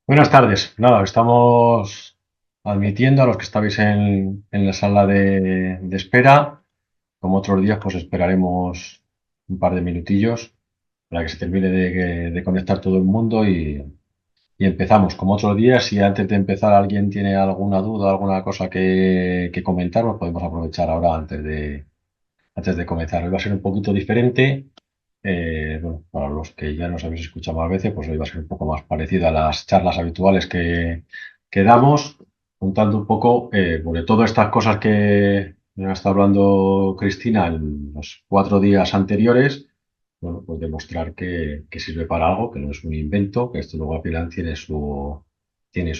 Buenas tardes. Nada, estamos admitiendo a los que estabais en la sala de espera. Como otros días, pues esperaremos un par de minutillos para que se termine de conectar todo el mundo y empezamos. Como otros días, si antes de empezar alguien tiene alguna duda, alguna cosa que comentar, pues podemos aprovechar ahora antes de comenzar. Hoy va a ser un poquito diferente. Bueno, para los que ya nos habéis escuchado más veces, pues hoy va a ser un poco más parecido a las charlas habituales que damos, contando un poco pues de todas estas cosas que nos ha estado hablando Cristina en los 4 días anteriores. Bueno, pues demostrar que sirve para algo, que no es un invento, que esto luego al final tiene su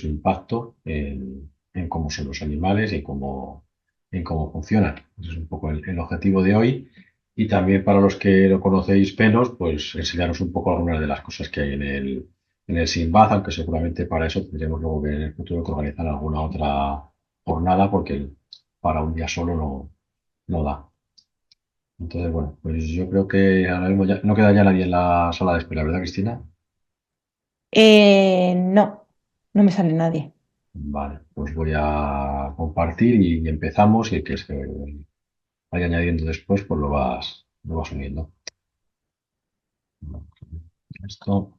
impacto en cómo son los animales y en cómo funcionan. Ese es un poco el objetivo de hoy. Y también para los que lo conocéis menos, pues enseñaros un poco algunas de las cosas que hay en el Sinbad, aunque seguramente para eso tendremos luego que en el futuro que organizar alguna otra jornada, porque para un día solo no da. Entonces, bueno, pues yo creo que ahora mismo ya no queda ya nadie en la sala de espera, ¿verdad, Cristina? No, no me sale nadie. Vale, pues voy a compartir y empezamos y el que se vaya añadiendo después, pues lo vas uniendo. Esto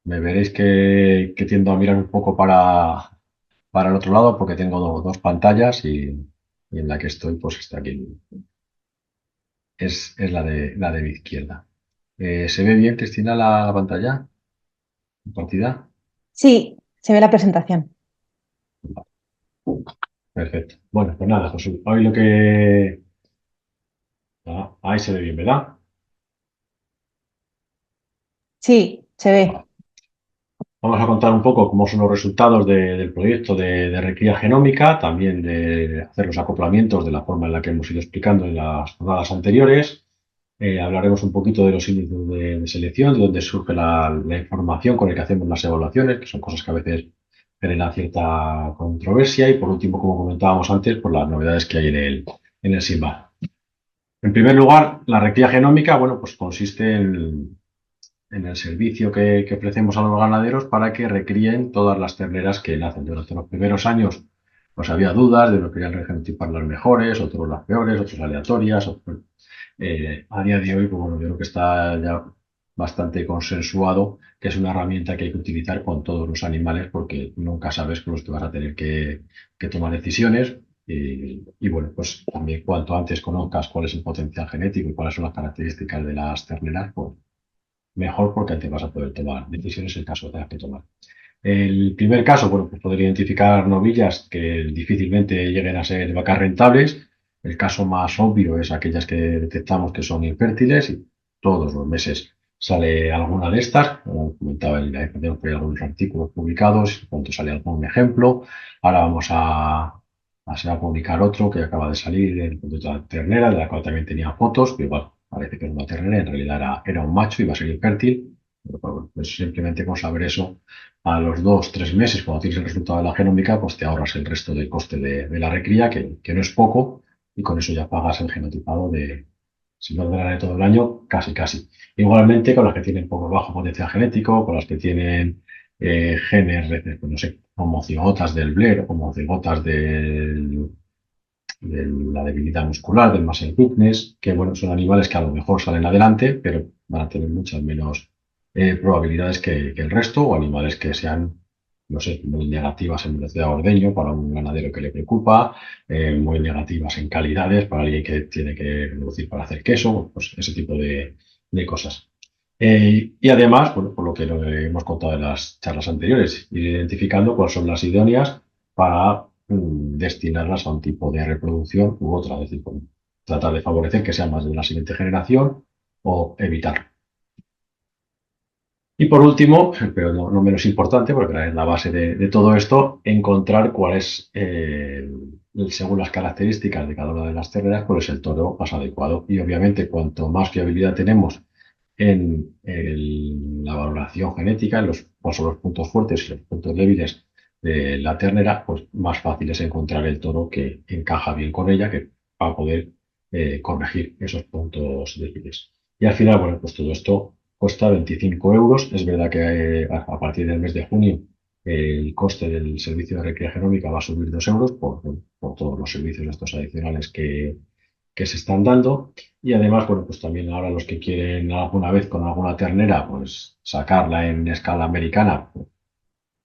me veréis que tiendo a mirar un poco para el otro lado porque tengo dos pantallas y en la que estoy, pues está aquí. Es la de mi izquierda. ¿Se ve bien, Cristina, la pantalla compartida? Sí, se ve la presentación. Perfecto. Bueno, pues nada, José, hoy lo que... ahí se ve bien, ¿verdad? Sí, se Vale. ve. Vamos a contar un poco cómo son los resultados del proyecto de recría genómica, también de hacer los acoplamientos de la forma en la que hemos ido explicando en las jornadas anteriores. Hablaremos un poquito de los índices de selección, de dónde surge la información con la que hacemos las evaluaciones, que son cosas que a veces generan cierta controversia. Y por último, como comentábamos antes, pues las novedades que hay en el SIMBA. En primer lugar, la recría genómica, bueno, pues consiste en el servicio que ofrecemos a los ganaderos para que recríen todas las terneras que nacen. Durante los primeros años, pues había dudas de no querían regenotipar las mejores, otros las peores, otros aleatorias. A día de hoy, pues bueno, yo creo que está ya bastante consensuado que es una herramienta que hay que utilizar con todos los animales porque nunca sabes con los que vas a tener que tomar decisiones. Y bueno, pues también cuanto antes conozcas cuál es el potencial genético y cuáles son las características de las terneras, pues mejor porque antes vas a poder tomar decisiones en caso de tener que tomar. El primer caso, bueno, pues poder identificar novillas que difícilmente lleguen a ser vacas rentables. El caso más obvio es aquellas que detectamos que son infértiles y todos los meses sale alguna de estas. Como comentaba, tenemos por ahí algunos artículos publicados, pronto sale algún ejemplo. Ahora se va a publicar otro que acaba de salir de otra ternera, de la cual también tenía fotos, que igual parece que es una ternera, en realidad era un macho y va a ser infértil. Pero, bueno, pues simplemente con saber eso a los 2, 3 meses, cuando tienes el resultado de la genómica, pues te ahorras el resto del coste de la recría, que no es poco, y con eso ya pagas el genotipado si no de todo el año, casi, casi. Igualmente con las que tienen poco bajo potencial genético, con las que tienen genes, pues no sé, homocigotas del Blair, homocigotas de la debilidad muscular, del muscle weakness, que bueno, son animales que a lo mejor salen adelante, pero van a tener muchas menos probabilidades que el resto, o animales que sean, no sé, muy negativas en velocidad de ordeño para un ganadero que le preocupa, muy negativas en calidades para alguien que tiene que reducir para hacer queso, pues ese tipo de cosas. Y además, bueno, por lo que lo hemos contado en las charlas anteriores, ir identificando cuáles son las idóneas para destinarlas a un tipo de reproducción u otra, es decir, tratar de favorecer que sean más de la siguiente generación o evitar. Y por último, pero no menos importante, porque es la base de todo esto, encontrar cuál es, según las características de cada una de las terneras, cuál es el toro más adecuado. Y obviamente, cuanto más fiabilidad tenemos en la valoración genética, cuáles son los puntos fuertes y los puntos débiles de la ternera, pues más fácil es encontrar el toro que encaja bien con ella, que va a poder corregir esos puntos débiles. Y al final, bueno, pues todo esto cuesta 25 euros. Es verdad que a partir del mes de junio el coste del servicio de recría genómica va a subir 2 euros por todos los servicios estos adicionales que se están dando. Y además, bueno, pues también ahora los que quieren alguna vez con alguna ternera, pues sacarla en escala americana, pues,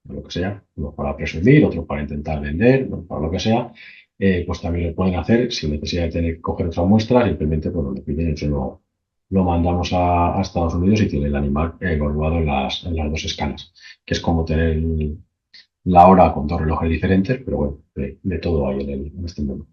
lo que sea, uno para presumir, otro para intentar vender, otro para lo que sea, pues también lo pueden hacer sin necesidad de tener que coger otra muestra, simplemente pues lo piden y se lo mandamos a Estados Unidos y tiene el animal evaluado en las dos escalas, que es como tener la hora con dos relojes diferentes, pero bueno, de todo hay en este mundo.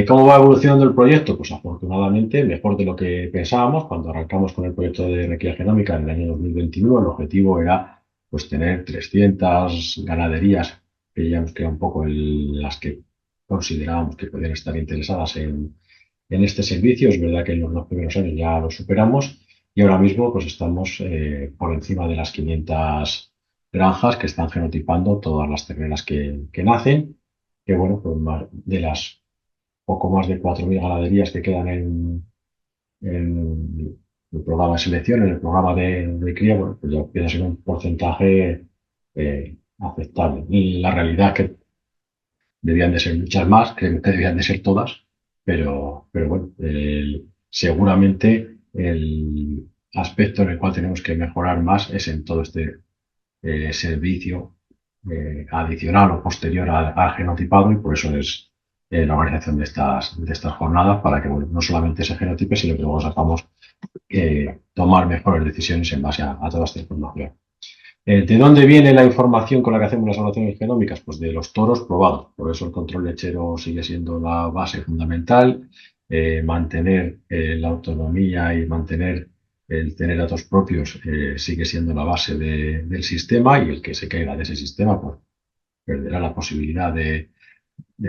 ¿Cómo va evolucionando el proyecto? Pues afortunadamente mejor de lo que pensábamos. Cuando arrancamos con el proyecto de requía genómica en el año 2021, el objetivo era pues tener 300 ganaderías, que digamos que eran un poco las que considerábamos que podían estar interesadas en este servicio. Es verdad que en los dos primeros años ya lo superamos y ahora mismo pues estamos por encima de las 500 granjas que están genotipando todas las terneras que nacen, que bueno, pues de las poco más de 4.000 ganaderías que quedan en el programa de selección, en el programa de cría, bueno, pues ya empieza a ser un porcentaje aceptable. Y la realidad es que debían de ser muchas más, creo que debían de ser todas, pero bueno, seguramente el aspecto en el cual tenemos que mejorar más es en todo este servicio adicional o posterior al genotipado y por eso es la organización de estas jornadas para que bueno, no solamente se genotipe, sino que luego sepamos tomar mejores decisiones en base a toda esta información. ¿De dónde viene la información con la que hacemos las evaluaciones genómicas? Pues de los toros probados. Por eso el control lechero sigue siendo la base fundamental. Mantener la autonomía y mantener el tener datos propios sigue siendo la base del sistema y el que se caiga de ese sistema pues, perderá la posibilidad de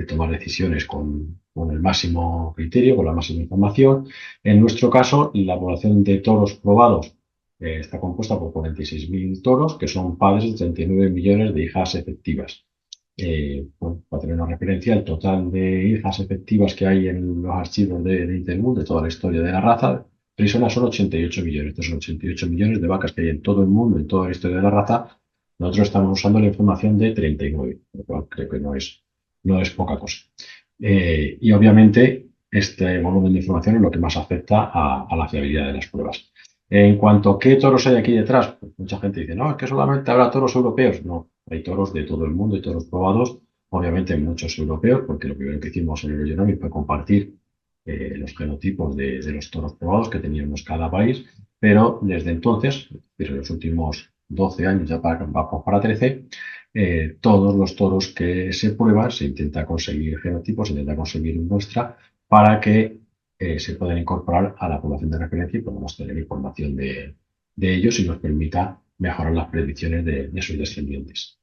tomar decisiones con el máximo criterio, con la máxima información. En nuestro caso, la población de toros probados está compuesta por 46.000 toros, que son padres de 39 millones de hijas efectivas. Bueno, para tener una referencia, el total de hijas efectivas que hay en los archivos de Intermul, de toda la historia de la raza, frisona son 88 millones. Estos son 88 millones de vacas que hay en todo el mundo, en toda la historia de la raza. Nosotros estamos usando la información de 39, lo cual creo que no es poca cosa. Y obviamente este volumen de información es lo que más afecta a la fiabilidad de las pruebas. En cuanto a qué toros hay aquí detrás, pues mucha gente dice, no, es que solamente habrá toros europeos. No, hay toros de todo el mundo y toros probados, obviamente muchos europeos, porque lo primero que hicimos en Eurogenomics fue compartir los genotipos de los toros probados que teníamos cada país, pero desde entonces, desde los últimos 12 años, ya vamos para 13, todos los toros que se prueban se intenta conseguir genotipos, se intenta conseguir muestra para que se puedan incorporar a la población de referencia y podamos tener información de ellos y nos permita mejorar las predicciones de sus descendientes.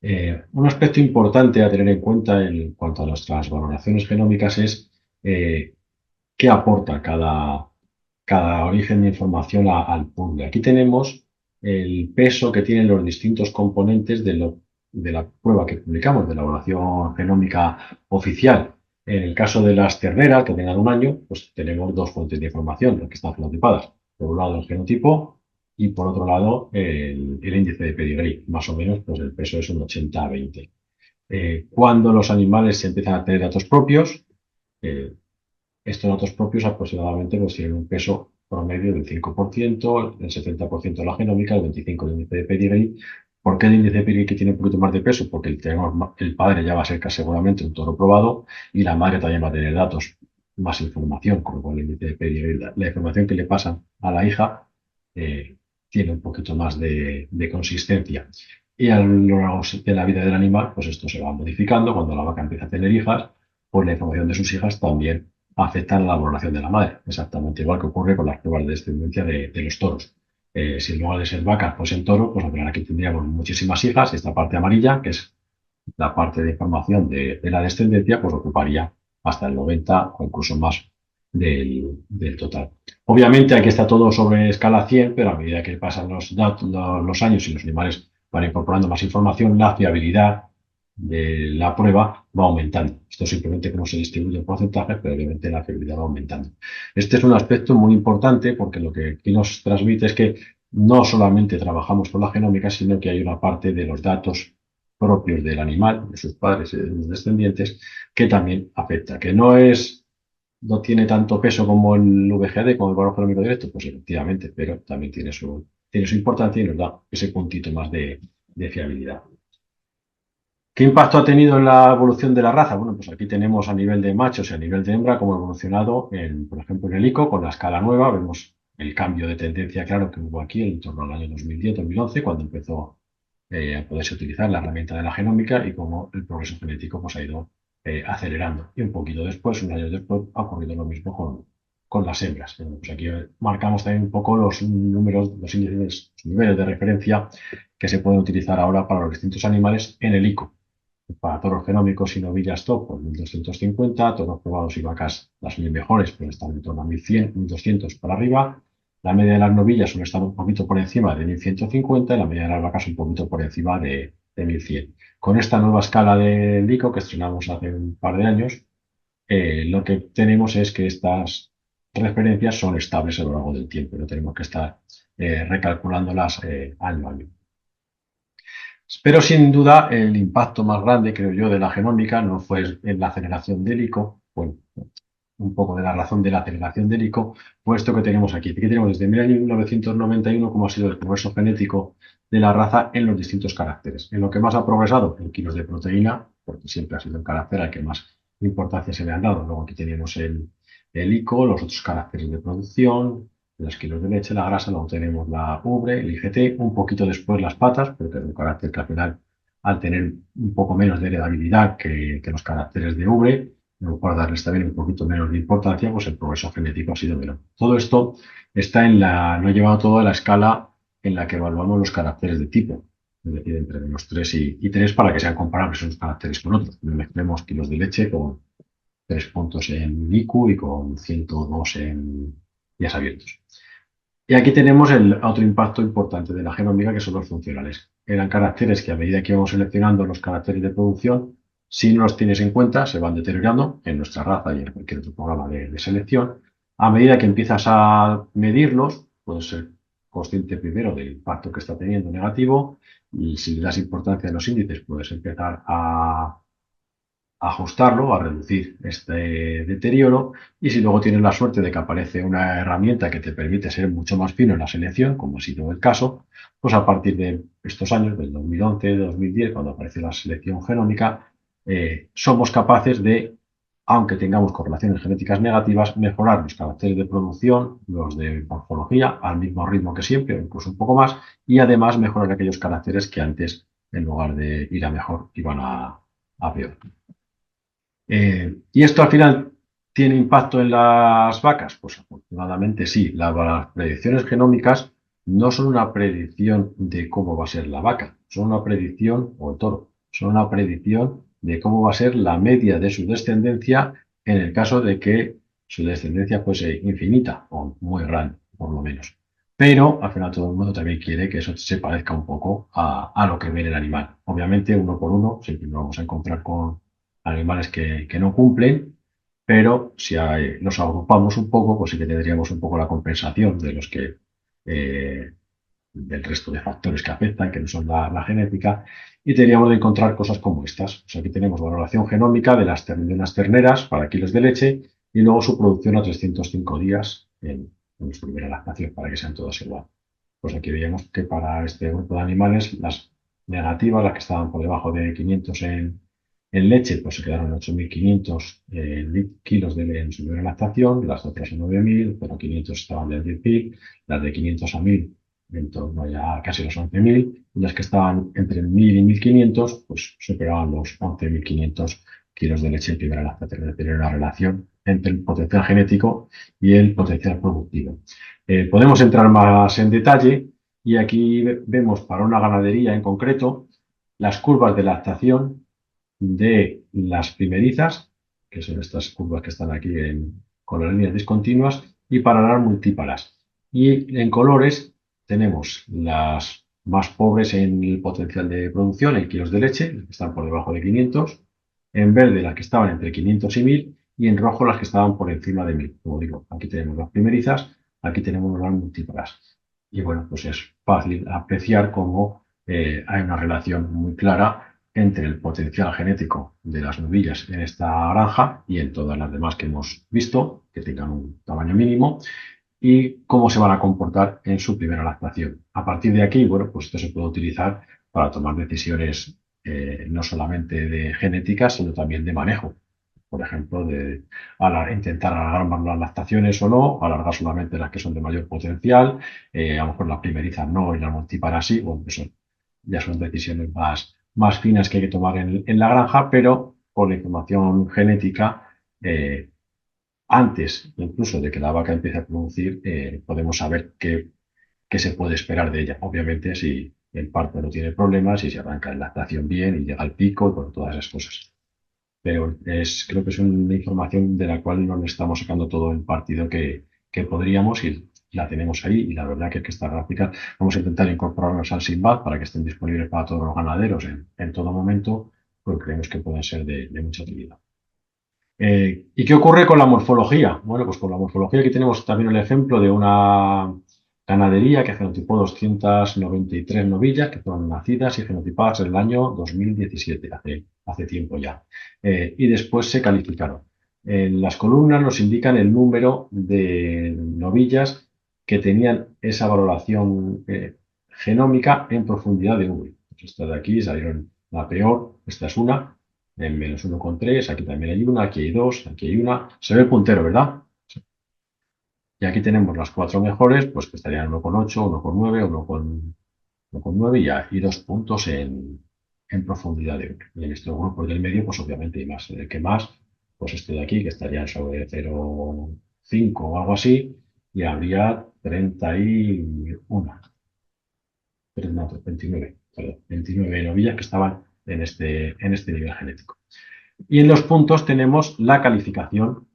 Un aspecto importante a tener en cuenta en cuanto a nuestras valoraciones genómicas es qué aporta cada origen de información al puzzle. Aquí tenemos el peso que tienen los distintos componentes de la prueba que publicamos, de la evaluación genómica oficial. En el caso de las terneras que tengan un año, pues tenemos dos fuentes de información, las que están genotipadas. Por un lado el genotipo y por otro lado el índice de pedigrí. Más o menos, pues el peso es un 80-20. Cuando los animales empiezan a tener datos propios, eh, estos datos propios aproximadamente pues, tienen un peso promedio del 5%, el 70% de la genómica, el 25% del índice de pedigrí. ¿Por qué el índice de pedigrí tiene un poquito más de peso? Porque el padre ya va a ser casi seguramente un toro probado y la madre también va a tener datos, más información, con lo cual el índice de pedigrí, la información que le pasan a la hija eh, tiene un poquito más de consistencia. Y a lo largo de la vida del animal, pues esto se va modificando. Cuando la vaca empieza a tener hijas, pues la información de sus hijas también afectan a la valoración de la madre, exactamente igual que ocurre con las pruebas de descendencia de los toros. Si en lugar de ser vacas fuesen toro, pues al final aquí tendríamos muchísimas hijas. Esta parte amarilla, que es la parte de información de la descendencia, pues ocuparía hasta el 90 o incluso más del total. Obviamente aquí está todo sobre escala 100, pero a medida que pasan los años y los animales van incorporando más información, la fiabilidad de la prueba va aumentando. Esto simplemente cómo se distribuye el porcentaje, pero obviamente la fiabilidad va aumentando. Este es un aspecto muy importante porque lo que aquí nos transmite es que no solamente trabajamos con la genómica, sino que hay una parte de los datos propios del animal, de sus padres y de sus descendientes, que también afecta, que no tiene tanto peso como el VGD, como el valor genómico directo, pues efectivamente, pero también tiene su importancia y nos da ese puntito más de fiabilidad. ¿Qué impacto ha tenido en la evolución de la raza? Bueno, pues aquí tenemos a nivel de machos y a nivel de hembra cómo ha evolucionado, por ejemplo, en el ICO, con la escala nueva. Vemos el cambio de tendencia, claro, que hubo aquí en torno al año 2010-2011, cuando empezó a poderse utilizar la herramienta de la genómica y cómo el progreso genético pues, ha ido acelerando. Y un poquito después, unos años después, ha ocurrido lo mismo con las hembras. Bueno, pues aquí marcamos también un poco los números, los índices, los niveles de referencia que se pueden utilizar ahora para los distintos animales en el ICO. Para toros genómicos y novillas top, pues 1250, toros probados y vacas, las mil mejores, pues están en torno a 1100, 1200 para arriba. La media de las novillas suele estar un poquito por encima de 1150 y la media de las vacas un poquito por encima de 1100. Con esta nueva escala de LICO que estrenamos hace un par de años, lo que tenemos es que estas referencias son estables a lo largo del tiempo, no tenemos que estar recalculándolas año a año. Pero sin duda el impacto más grande, creo yo, de la genómica no fue en la aceleración del ICO, bueno, un poco de la razón de la aceleración del ICO, fue esto que tenemos aquí. Aquí tenemos desde 1991 cómo ha sido el progreso genético de la raza en los distintos caracteres. En lo que más ha progresado, en kilos de proteína, porque siempre ha sido el carácter al que más importancia se le han dado. Luego aquí tenemos el ICO, los otros caracteres de producción, los kilos de leche, la grasa, luego tenemos la ubre, el IGT, un poquito después las patas, pero que es un carácter que al final, al tener un poco menos de heredabilidad que los caracteres de ubre, por darles también un poquito menos de importancia, pues el progreso genético ha sido menor. Todo esto no he llevado todo a la escala en la que evaluamos los caracteres de tipo, es decir, entre menos 3 y 3 para que sean comparables unos caracteres con otros. Mezclemos kilos de leche con 3 puntos en IQ y con 102 en días abiertos. Y aquí tenemos el otro impacto importante de la genómica, que son los funcionales. Eran caracteres que a medida que íbamos seleccionando los caracteres de producción, si no los tienes en cuenta, se van deteriorando en nuestra raza y en cualquier otro programa de selección. A medida que empiezas a medirlos, puedes ser consciente primero del impacto que está teniendo negativo y si le das importancia a los índices, puedes empezar a ajustarlo, a reducir este deterioro y si luego tienes la suerte de que aparece una herramienta que te permite ser mucho más fino en la selección, como ha sido el caso, pues a partir de estos años, del 2011, 2010, cuando apareció la selección genómica, somos capaces de, aunque tengamos correlaciones genéticas negativas, mejorar los caracteres de producción, los de morfología, al mismo ritmo que siempre, o incluso un poco más, y además mejorar aquellos caracteres que antes, en lugar de ir a mejor, iban a peor. ¿Y esto al final tiene impacto en las vacas? Pues afortunadamente sí. Las predicciones genómicas no son una predicción de cómo va a ser la vaca, son una predicción, o el toro, son una predicción de cómo va a ser la media de su descendencia en el caso de que su descendencia fuese infinita o muy grande, por lo menos. Pero al final todo el mundo también quiere que eso se parezca un poco a lo que ve en el animal. Obviamente, uno por uno, siempre nos vamos a encontrar con animales que no cumplen, pero si los agrupamos un poco, pues sí que tendríamos un poco la compensación de los eh, del resto de factores que afectan, que no son la genética, y tendríamos de encontrar cosas como estas. Pues aquí tenemos valoración genómica de unas terneras para kilos de leche y luego su producción a 305 días en su primera lactación, para que sean todas igual. Pues aquí veíamos que para este grupo de animales, las negativas, las que estaban por debajo de 500 en leche, pues se quedaron en 8.500 kilos en su primera lactación, las otras en 9.000, pero 500 estaban de 10.000, las de 500 a 1.000 en torno ya a casi los 11.000, y las que estaban entre 1.000 y 1.500, pues superaban los 11.500 kilos de leche en primera lactación. Es decir, era una relación entre el potencial genético y el potencial productivo. Podemos entrar más en detalle y aquí vemos para una ganadería en concreto las curvas de lactación de las primerizas, que son estas curvas que están aquí con las líneas discontinuas, y para las multíparas. Y en colores tenemos las más pobres en el potencial de producción, en kilos de leche, las que están por debajo de 500, en verde las que estaban entre 500 y 1000 y en rojo las que estaban por encima de 1000. Como digo, aquí tenemos las primerizas, aquí tenemos las múltiplas. Y bueno, pues es fácil apreciar cómo hay una relación muy clara entre el potencial genético de las novillas en esta granja y en todas las demás que hemos visto, que tengan un tamaño mínimo, y cómo se van a comportar en su primera lactación. A partir de aquí, bueno, pues esto se puede utilizar para tomar decisiones no solamente de genética, sino también de manejo. Por ejemplo, de intentar alargar más las lactaciones o no, alargar solamente las que son de mayor potencial, a lo mejor las primerizas no y las multipar sí, bueno, eso ya son decisiones más finas que hay que tomar en la granja, pero con la información genética antes incluso de que la vaca empiece a producir, podemos saber qué se puede esperar de ella. Obviamente, si el parto no tiene problemas, si se arranca la lactación bien y llega al pico, con todas esas cosas. Pero creo que es una información de la cual no le estamos sacando todo el partido que podríamos y la tenemos ahí. Y la verdad que esta gráfica vamos a intentar incorporarnos al SINBAD para que estén disponibles para todos los ganaderos en todo momento, porque creemos que pueden ser de mucha utilidad. ¿Y qué ocurre con la morfología? Bueno, pues con la morfología aquí tenemos también el ejemplo de una ganadería que genotipó 293 novillas que fueron nacidas y genotipadas en el año 2017, hace tiempo ya. Y después se calificaron. Las columnas nos indican el número de novillas que tenían esa valoración genómica en profundidad de V. Pues esta de aquí salieron la peor, esta es una, en -1,3, aquí también hay una, aquí hay dos, aquí hay una. Se ve el puntero, ¿verdad? Y aquí tenemos las cuatro mejores, pues que estarían 1,8, 1,9, 1,9 y 2 puntos en profundidad de uno. Y en estos grupos del medio, pues obviamente hay más. El que más, pues este de aquí, que estarían sobre 0,5 o algo así, y habría 31, no, 29, perdón, 29 novillas que estaban en este nivel genético. Y en los puntos tenemos la calificación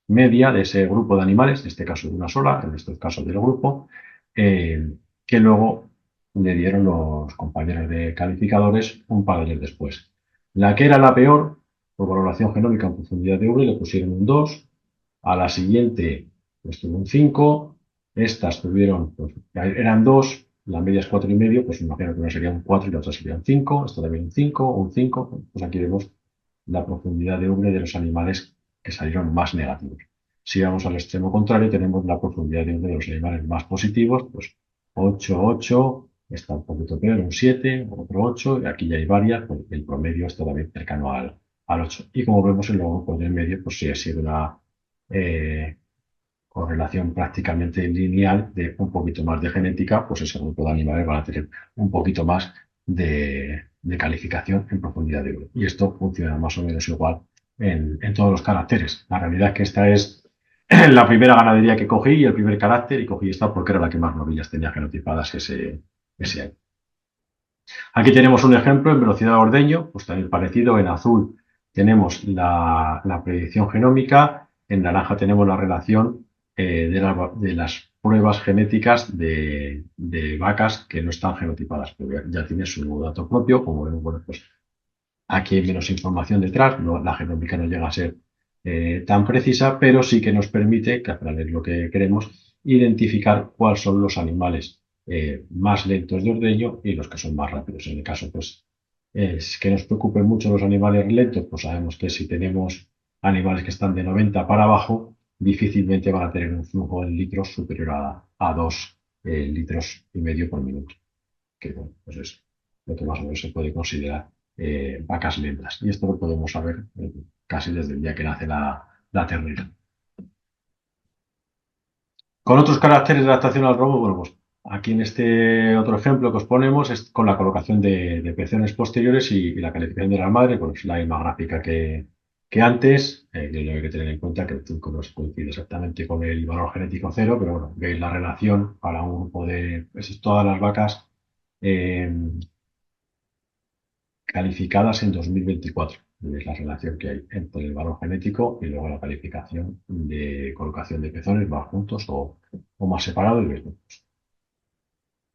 media de ese grupo de animales, en este caso de una sola, en estos casos del grupo, que luego le dieron los compañeros de calificadores un par de años después. La que era la peor, por valoración genómica en profundidad de V, le pusieron un 2, a la siguiente pues tuvo un 5, estas tuvieron, pues, eran 2, la media es 4,5, pues imagino que una sería un 4 y la otra sería un 5, esto también un 5, un 5, pues aquí vemos la profundidad de V de los animales que salieron más negativos. Si vamos al extremo contrario, tenemos la profundidad de V de los animales más positivos, pues 8, 8, está un poquito peor, un 7, otro 8, y aquí ya hay varias, pues el promedio está también cercano al 8. Y como vemos en los grupos del medio, pues sí ha sido una eh, correlación prácticamente lineal de un poquito más de genética, pues ese grupo de animales van a tener un poquito más de calificación en profundidad de V. Y esto funciona más o menos igual en todos los caracteres. La realidad es que esta es la primera ganadería que cogí y el primer carácter, y cogí esta porque era la que más novillas tenía genotipadas ese año. Aquí tenemos un ejemplo en velocidad de ordeño, pues también parecido. En azul tenemos la predicción genómica, en naranja tenemos la relación de las pruebas genéticas de vacas que no están genotipadas, pero ya tiene su dato propio. Como vemos, bueno, pues aquí hay menos información detrás, la genómica no llega a ser tan precisa, pero sí que nos permite, que al final es lo que queremos, identificar cuáles son los animales más lentos de ordeño y los que son más rápidos. En el caso, pues, es que nos preocupen mucho los animales lentos, pues sabemos que si tenemos animales que están de 90 para abajo, difícilmente van a tener un flujo en litros superior a 2 litros y medio por minuto, que bueno, pues es lo que más o menos se puede considerar vacas lentas. Y esto lo podemos saber casi desde el día que nace la ternera. Con otros caracteres de adaptación al robo, bueno, pues aquí en este otro ejemplo que os ponemos es con la colocación de pezones posteriores y la calificación de la madre, pues la misma gráfica que antes. Que hay que tener en cuenta que el 5 no se coincide exactamente con el valor genético cero, pero bueno, veis la relación para un grupo de pues, todas las vacas eh, calificadas en 2024. Es la relación que hay entre el valor genético y luego la calificación de colocación de pezones más juntos o más separados.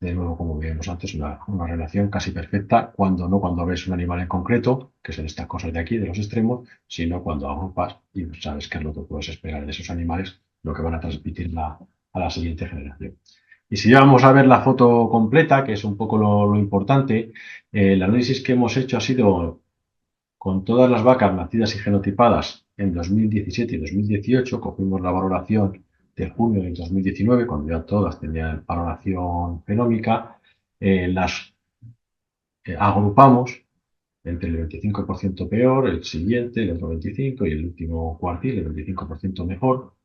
de nuevo, como vimos antes, una relación casi perfecta, cuando ves un animal en concreto, que son estas cosas de aquí, de los extremos, sino cuando agrupas y sabes qué es lo que puedes esperar de esos animales, lo que van a transmitir a la siguiente generación. Y si ya vamos a ver la foto completa, que es un poco lo importante, el análisis que hemos hecho ha sido con todas las vacas nacidas y genotipadas en 2017 y 2018, cogimos la valoración de junio del 2019, cuando ya todas tenían valoración genómica, las agrupamos entre el 25% peor, el siguiente, el otro 25% y el último cuartil, el 25% mejor,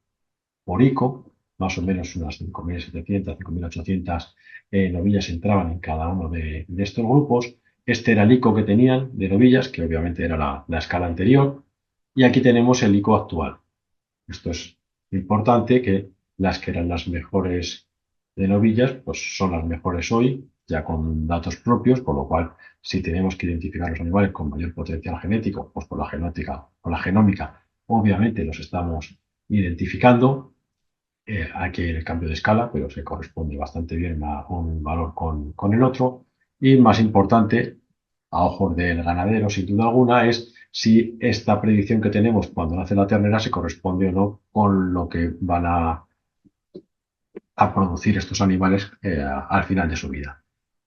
por ICO, más o menos unas 5.700, 5.800 novillas entraban en cada uno de estos grupos. Este era el ICO que tenían de novillas, que obviamente era la escala anterior, y aquí tenemos el ICO actual. Esto es importante, que las que eran las mejores de novillas, pues son las mejores hoy, ya con datos propios, por lo cual, si tenemos que identificar los animales con mayor potencial genético, pues por la genética o la genómica, obviamente los estamos identificando. Aquí hay el cambio de escala, pero se corresponde bastante bien a un valor con el otro. Y más importante, a ojos del ganadero, sin duda alguna, es si esta predicción que tenemos cuando nace la ternera se corresponde o no con lo que van a producir estos animales al final de su vida.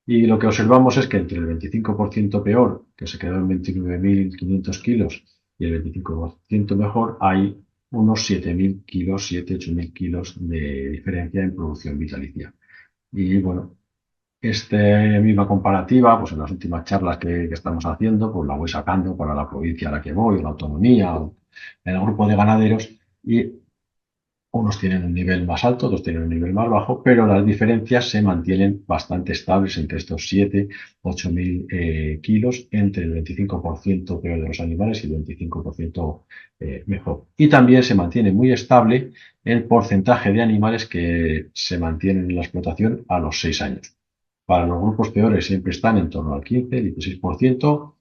Y lo que observamos es que entre el 25% peor, que se quedó en 29.500 kilos, y el 25% mejor, hay unos 7.000 kilos, 8.000 kilos de diferencia en producción vitalicia. Y bueno, esta misma comparativa, pues en las últimas charlas que estamos haciendo, pues la voy sacando para la provincia a la que voy, o la autonomía, o en el grupo de ganaderos, y unos tienen un nivel más alto, otros tienen un nivel más bajo, pero las diferencias se mantienen bastante estables entre estos 7, 8.000 kilos, entre el 25% peor de los animales y el 25% mejor. Y también se mantiene muy estable el porcentaje de animales que se mantienen en la explotación a los 6 años. Para los grupos peores siempre están en torno al 15, 16%.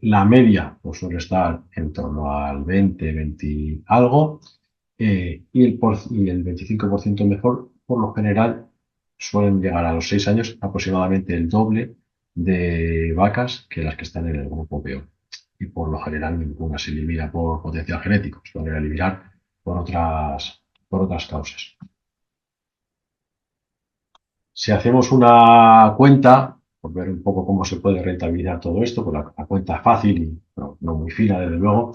La media pues, suele estar en torno al 20, 20 algo, y el 25% mejor, por lo general, suelen llegar a los 6 años aproximadamente el doble de vacas que las que están en el grupo peor. Y por lo general ninguna se elimina por potencial genético, se suelen eliminar por otras causas. Si hacemos una cuenta, por ver un poco cómo se puede rentabilizar todo esto, pues la cuenta fácil y no muy fina, desde luego,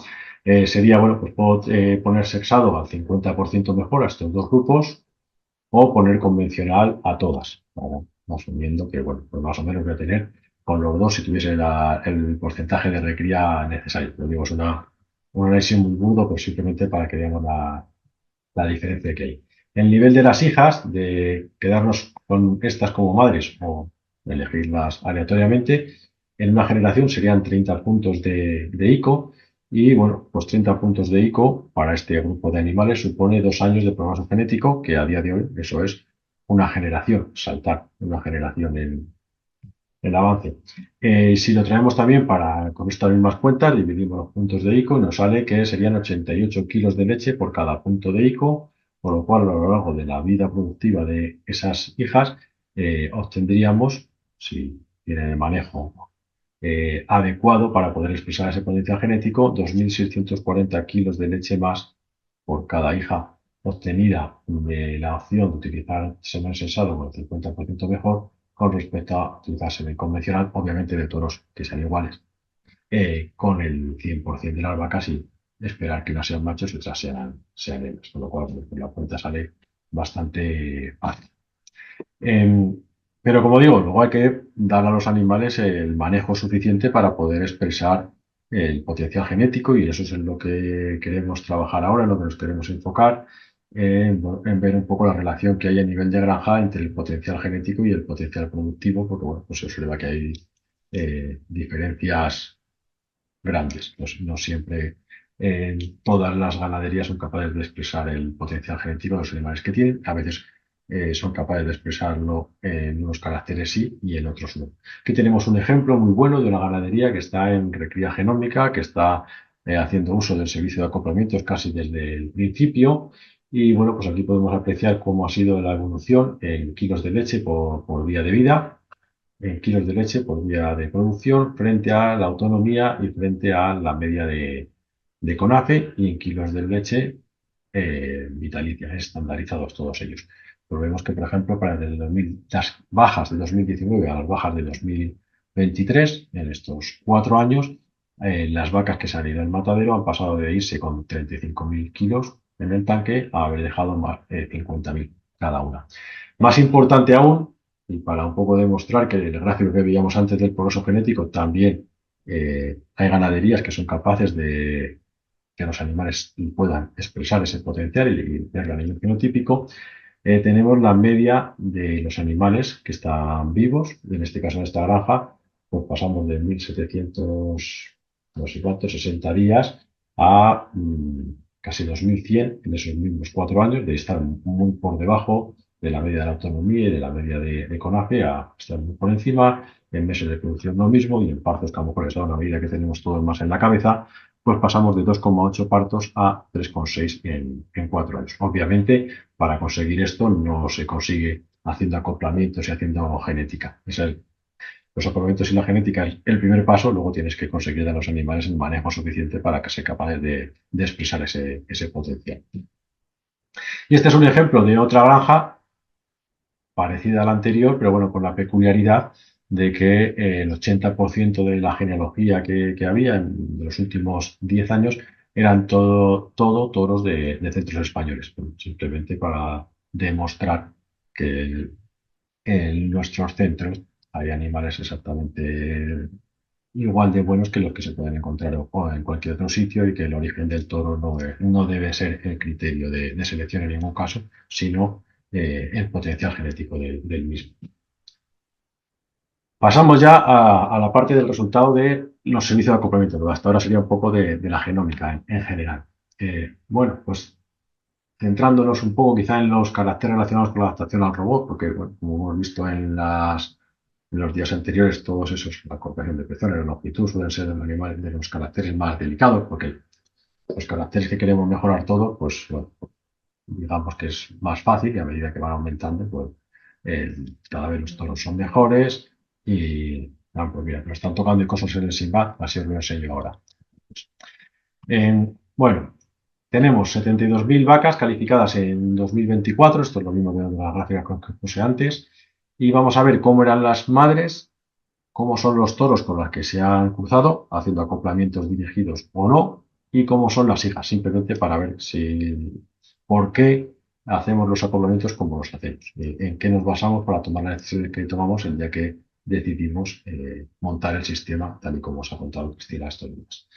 sería, bueno, pues puedo poner sexado al 50% mejor a estos dos grupos, o poner convencional a todas, ¿vale? Asumiendo que, bueno, pues más o menos voy a tener con los dos si tuviese el porcentaje de recría necesario. Lo digo, es un análisis muy burdo, pues simplemente para que veamos la diferencia que hay. El nivel de las hijas, de quedarnos con estas como madres o elegirlas aleatoriamente, en una generación serían 30 puntos de ICO, y bueno, pues 30 puntos de ICO para este grupo de animales supone 2 años de progreso genético, que a día de hoy eso es una generación, saltar una generación en el avance. Si lo traemos también con estas mismas cuentas, dividimos los puntos de ICO y nos sale que serían 88 kilos de leche por cada punto de ICO, por lo cual a lo largo de la vida productiva de esas hijas obtendríamos, si tienen el manejo adecuado para poder expresar ese potencial genético, 2.640 kilos de leche más por cada hija obtenida de la opción de utilizar semen sensado con el 50% mejor con respecto a utilizar semen convencional, obviamente de toros que sean iguales, con el 100% de las vacas, y esperar que unas sean machos y otras sean hembras, con lo cual pues, la cuenta sale bastante fácil. Pero como digo, luego hay que dar a los animales el manejo suficiente para poder expresar el potencial genético, y eso es en lo que queremos trabajar ahora, en lo que nos queremos enfocar, en ver un poco la relación que hay a nivel de granja entre el potencial genético y el potencial productivo, porque bueno, pues se observa que hay diferencias grandes. No siempre todas las ganaderías son capaces de expresar el potencial genético de los animales que tienen. A veces son capaces de expresarlo en unos caracteres sí y en otros no. Aquí tenemos un ejemplo muy bueno de una ganadería que está en recría genómica, que está haciendo uso del servicio de acoplamientos casi desde el principio, Y bueno, pues aquí podemos apreciar cómo ha sido la evolución en kilos de leche por día de vida, en kilos de leche por día de producción, frente a la autonomía y frente a la media de CONAFE, y en kilos de leche vitalicia, estandarizados todos ellos. Pues vemos que, por ejemplo, para las bajas de 2019 a las bajas de 2023, en estos 4 años, las vacas que se han ido al matadero han pasado de irse con 35.000 kilos en el tanque a haber dejado más 50.000 cada una. Más importante aún, y para un poco demostrar que el gráfico que veíamos antes del progreso genético, también hay ganaderías que son capaces de que los animales puedan expresar ese potencial y verlo a nivel fenotípico. Tenemos la media de los animales que están vivos, en este caso en esta granja, pues pasamos de 1.700, no sé cuántos, 60 días a casi 2.100 en esos mismos 4 años, de estar muy por debajo de la media de la autonomía y de la media de CONAFE a estar muy por encima, en meses de producción lo mismo, y en partos, que a lo mejor es una medida que tenemos todos más en la cabeza, pues pasamos de 2,8 partos a 3,6 en 4 años. Obviamente, para conseguir esto no se consigue haciendo acoplamientos y haciendo genética. Los acoplamientos y la genética es el primer paso, luego tienes que conseguir a los animales el manejo suficiente para que sean capaces de expresar ese potencial. Y este es un ejemplo de otra granja parecida a la anterior, pero bueno, con la peculiaridad de que el 80% de la genealogía que había en los últimos 10 años eran todo toros de centros españoles, simplemente para demostrar que en nuestros centros hay animales exactamente igual de buenos que los que se pueden encontrar o en cualquier otro sitio, y que el origen del toro no debe ser el criterio de selección en ningún caso, sino el potencial genético del mismo. Pasamos ya a la parte del resultado de los servicios de acoplamiento. Hasta ahora sería un poco de la genómica en general. Bueno, pues centrándonos un poco quizá en los caracteres relacionados con la adaptación al robot, porque bueno, como hemos visto en los días anteriores, todos esos, la cooperación de pezones, la longitud, suelen ser de los animales de los caracteres más delicados, porque los caracteres que queremos mejorar todos, pues bueno, digamos que es más fácil, y a medida que van aumentando, pues cada vez los toros son mejores. Y pues mira, nos están tocando cosas en el Sinbad, así os lo enseño ahora. Bueno, tenemos 72.000 vacas calificadas en 2024, esto es lo mismo de la gráfica que puse antes, y vamos a ver cómo eran las madres, cómo son los toros con los que se han cruzado, haciendo acoplamientos dirigidos o no, y cómo son las hijas, simplemente para ver por qué hacemos los acoplamientos como los hacemos, en qué nos basamos para tomar las decisiones que tomamos el día que decidimos montar el sistema tal y como os ha contado Cristina estos días.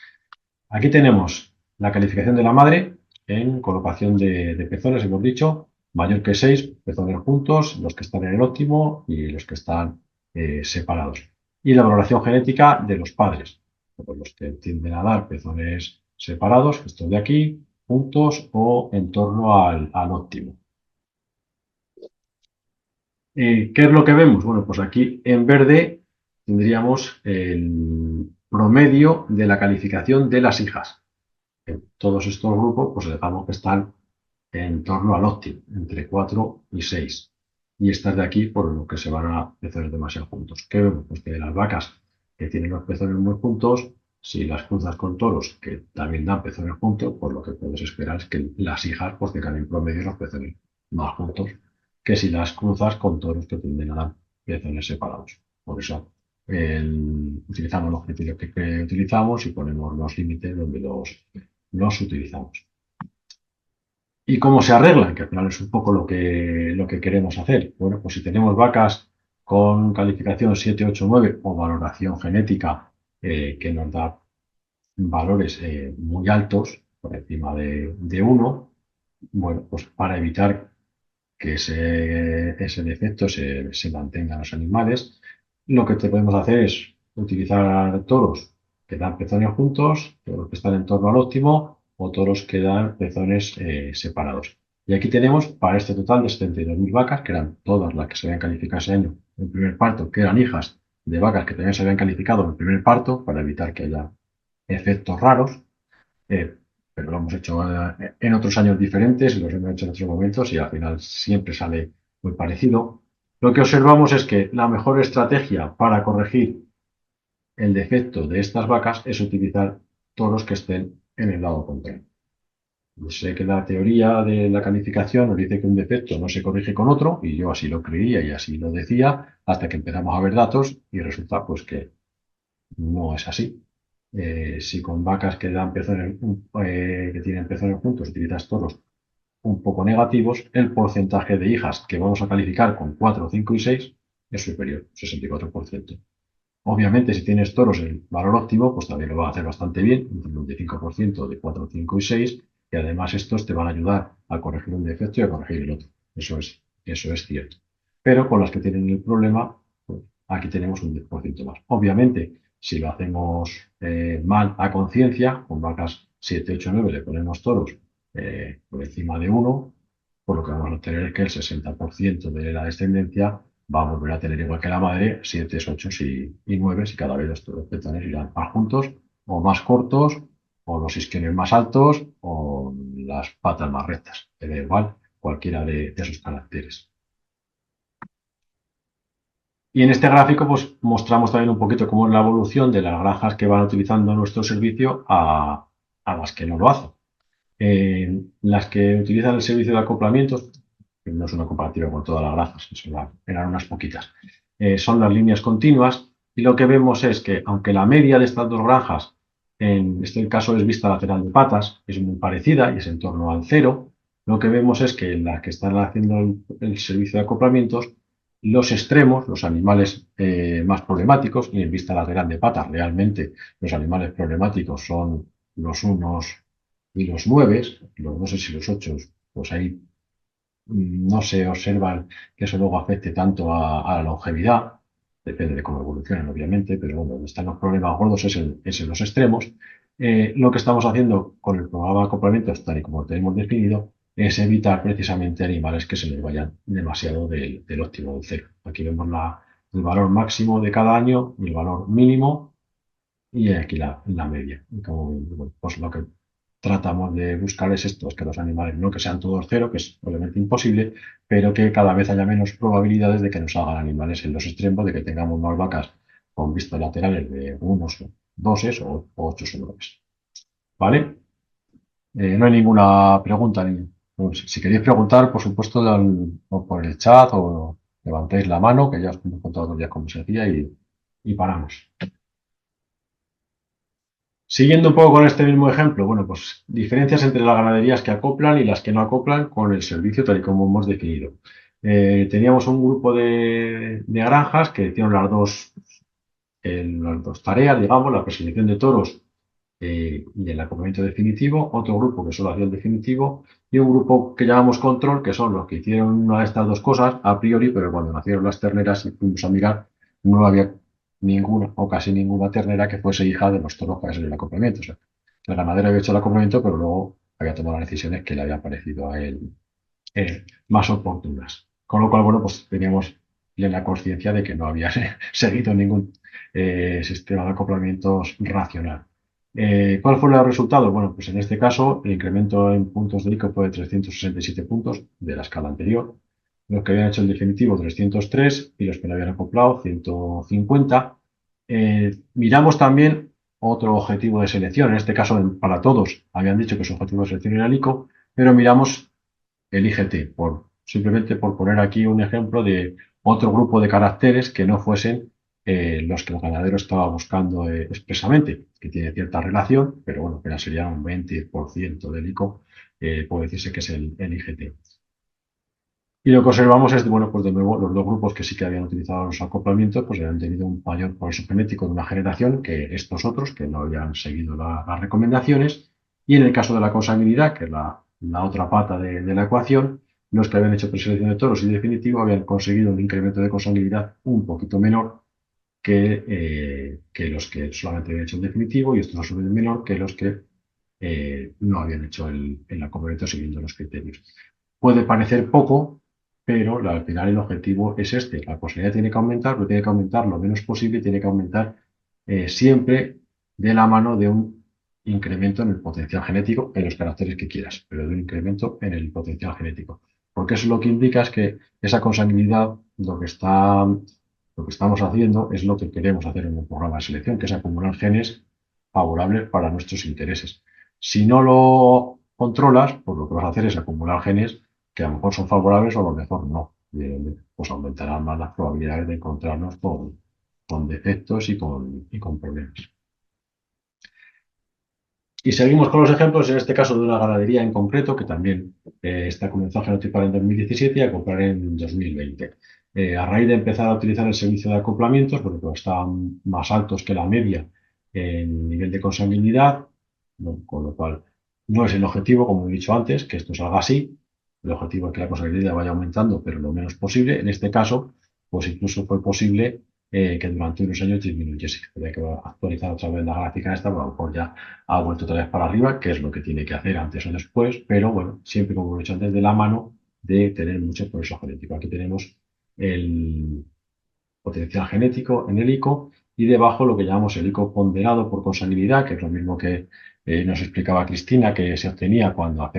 Aquí tenemos la calificación de la madre en colocación de pezones, hemos dicho, mayor que 6 pezones juntos, los que están en el óptimo y los que están separados. Y la valoración genética de los padres, los que tienden a dar pezones separados, estos de aquí, juntos o en torno al óptimo. ¿Qué es lo que vemos? Bueno, pues aquí en verde tendríamos el promedio de la calificación de las hijas. Todos estos grupos, pues digamos que están en torno al óptimo, entre 4 y 6. Y estas de aquí, por lo que se van a pezones demasiado juntos. ¿Qué vemos? Pues que de las vacas que tienen los pezones muy juntos, si las cruzas con toros que también dan pezones juntos, pues lo que puedes esperar es que las hijas pues tengan en promedio los pezones más juntos que si las cruzas con toros que tienden a dar pezones separados. Por eso utilizamos los criterios que utilizamos y ponemos los límites donde los utilizamos. ¿Y cómo se arreglan? Que al final es un poco lo que queremos hacer. Bueno, pues si tenemos vacas con calificación 7, 8, 9 o valoración genética que nos da valores muy altos, por encima de 1, bueno, pues para evitar que ese defecto se mantenga en los animales, lo que podemos hacer es utilizar toros que dan pezones juntos, toros que están en torno al óptimo, o toros que dan pezones separados. Y aquí tenemos, para este total de 72.000 vacas, que eran todas las que se habían calificado ese año en primer parto, que eran hijas de vacas que también se habían calificado en el primer parto, para evitar que haya efectos raros. pero lo hemos hecho en otros años diferentes, los hemos hecho en otros momentos y al final siempre sale muy parecido. Lo que observamos es que la mejor estrategia para corregir el defecto de estas vacas es utilizar toros que estén en el lado contrario. Yo sé que la teoría de la calificación nos dice que un defecto no se corrige con otro, y yo así lo creía y así lo decía, hasta que empezamos a ver datos y resulta pues que no es así. Si con vacas que dan pezones, que tienen pezones juntos utilizas toros un poco negativos, el porcentaje de hijas que vamos a calificar con 4, 5 y 6 es superior, 64%. Obviamente, si tienes toros en valor óptimo, pues también lo va a hacer bastante bien, un 55% de 4, 5 y 6, y además estos te van a ayudar a corregir un defecto y a corregir el otro. Eso es cierto. Pero con las que tienen el problema, pues aquí tenemos un 10% más. Obviamente, si lo hacemos mal a conciencia, con vacas 7, 8, 9, le ponemos toros por encima de uno, por lo que vamos a tener es que el 60% de la descendencia va a volver a tener igual que la madre 7, 8 y 9 y cada vez los petones irán más juntos o más cortos o los isquiones más altos o las patas más rectas. Te da igual cualquiera de esos caracteres. Y en este gráfico pues mostramos también un poquito cómo es la evolución de las granjas que van utilizando nuestro servicio a las que no lo hacen. Las que utilizan el servicio de acoplamientos, que no es una comparativa con todas las granjas, eran unas poquitas, son las líneas continuas y lo que vemos es que aunque la media de estas dos granjas, en este caso es vista lateral de patas, es muy parecida y es en torno al cero, lo que vemos es que en las que están haciendo el servicio de acoplamientos, los extremos, los animales más problemáticos, y en vista lateral de patas, realmente los animales problemáticos son los unos y los 9, los 2 y los 8, pues ahí no se observan que eso luego afecte tanto a la longevidad, depende de cómo evolucionen, obviamente, pero bueno, donde están los problemas gordos es en los extremos. Lo que estamos haciendo con el programa de acoplamientos, tal y como lo tenemos definido, es evitar precisamente animales que se nos vayan demasiado del óptimo del cero. Aquí vemos el valor máximo de cada año y el valor mínimo y aquí la media. Y como, bueno, pues lo que tratamos de buscar es esto, es que los animales no que sean todos cero, que es obviamente imposible, pero que cada vez haya menos probabilidades de que nos hagan animales en los extremos, de que tengamos más vacas con vistas laterales de unos, doses o ocho o nueve. ¿Vale? No hay ninguna pregunta. Bueno, si queréis preguntar, por supuesto, o por el chat o levantéis la mano, que ya os hemos contado todos los días cómo se hacía y paramos. Siguiendo un poco con este mismo ejemplo, bueno, pues diferencias entre las ganaderías que acoplan y las que no acoplan con el servicio tal y como hemos definido. Teníamos un grupo de granjas que hicieron las dos tareas, digamos, la preselección de toros y el acoplamiento definitivo, otro grupo que solo hacía el definitivo y un grupo que llamamos control, que son los que hicieron una de estas dos cosas a priori, pero cuando nacieron las terneras y fuimos a mirar, no había ninguna o casi ninguna ternera que fuese hija de los toros para hacer el acoplamiento. O sea, el ganadero había hecho el acoplamiento, pero luego había tomado las decisiones que le habían parecido a él más oportunas. Con lo cual, bueno, pues teníamos la conciencia de que no había seguido ningún sistema de acoplamientos racional. ¿Cuál fue el resultado? Bueno, pues en este caso el incremento en puntos de ICO fue de 367 puntos de la escala anterior. Los que habían hecho el definitivo 303 y los que lo habían acoplado 150. Miramos también otro objetivo de selección, en este caso para todos habían dicho que su objetivo de selección era el ICO, pero miramos el IGT, simplemente por poner aquí un ejemplo de otro grupo de caracteres que no fuesen los que el ganadero estaba buscando expresamente, que tiene cierta relación, pero bueno, que sería un 20% del ICO, puede decirse que es el IGT. Y lo que observamos es, bueno, pues de nuevo, los dos grupos que sí que habían utilizado los acoplamientos, pues habían tenido un mayor progreso genético de una generación que estos otros, que no habían seguido las recomendaciones. Y en el caso de la consanguinidad, que es la otra pata de la ecuación, los que habían hecho preselección de toros y definitivo habían conseguido un incremento de consanguinidad un poquito menor que los que solamente habían hecho el definitivo, y esto es menor que los que no habían hecho el acoplamiento siguiendo los criterios. Puede parecer poco, pero al final el objetivo es este. La posibilidad tiene que aumentar, pero tiene que aumentar lo menos posible y tiene que aumentar siempre de la mano de un incremento en el potencial genético en los caracteres que quieras, pero de un incremento en el potencial genético. Porque eso lo que indica es que esa consanguinidad, lo que estamos haciendo es lo que queremos hacer en un programa de selección, que es acumular genes favorables para nuestros intereses. Si no lo controlas, pues lo que vas a hacer es acumular genes que a lo mejor son favorables o a lo mejor no. Pues aumentarán más las probabilidades de encontrarnos con defectos y con problemas. Y seguimos con los ejemplos, en este caso de una ganadería en concreto, que también está comenzó a genotipar en 2017 y a comprar en 2020. A raíz de empezar a utilizar el servicio de acoplamientos, porque estaban más altos que la media en nivel de consanguinidad, ¿no? Con lo cual no es el objetivo, como he dicho antes, que esto salga así. El objetivo es que la consanguinidad vaya aumentando, pero lo menos posible. En este caso, pues incluso fue posible que durante unos años disminuyese. Había que actualizar otra vez la gráfica esta, pero a lo mejor ya ha vuelto otra vez para arriba, que es lo que tiene que hacer antes o después, pero bueno, siempre como he dicho antes, de la mano de tener mucho progreso genético. Aquí tenemos el potencial genético en el ICO y debajo lo que llamamos el ICO ponderado por consanguinidad, que es lo mismo que nos explicaba Cristina, que se obtenía cuando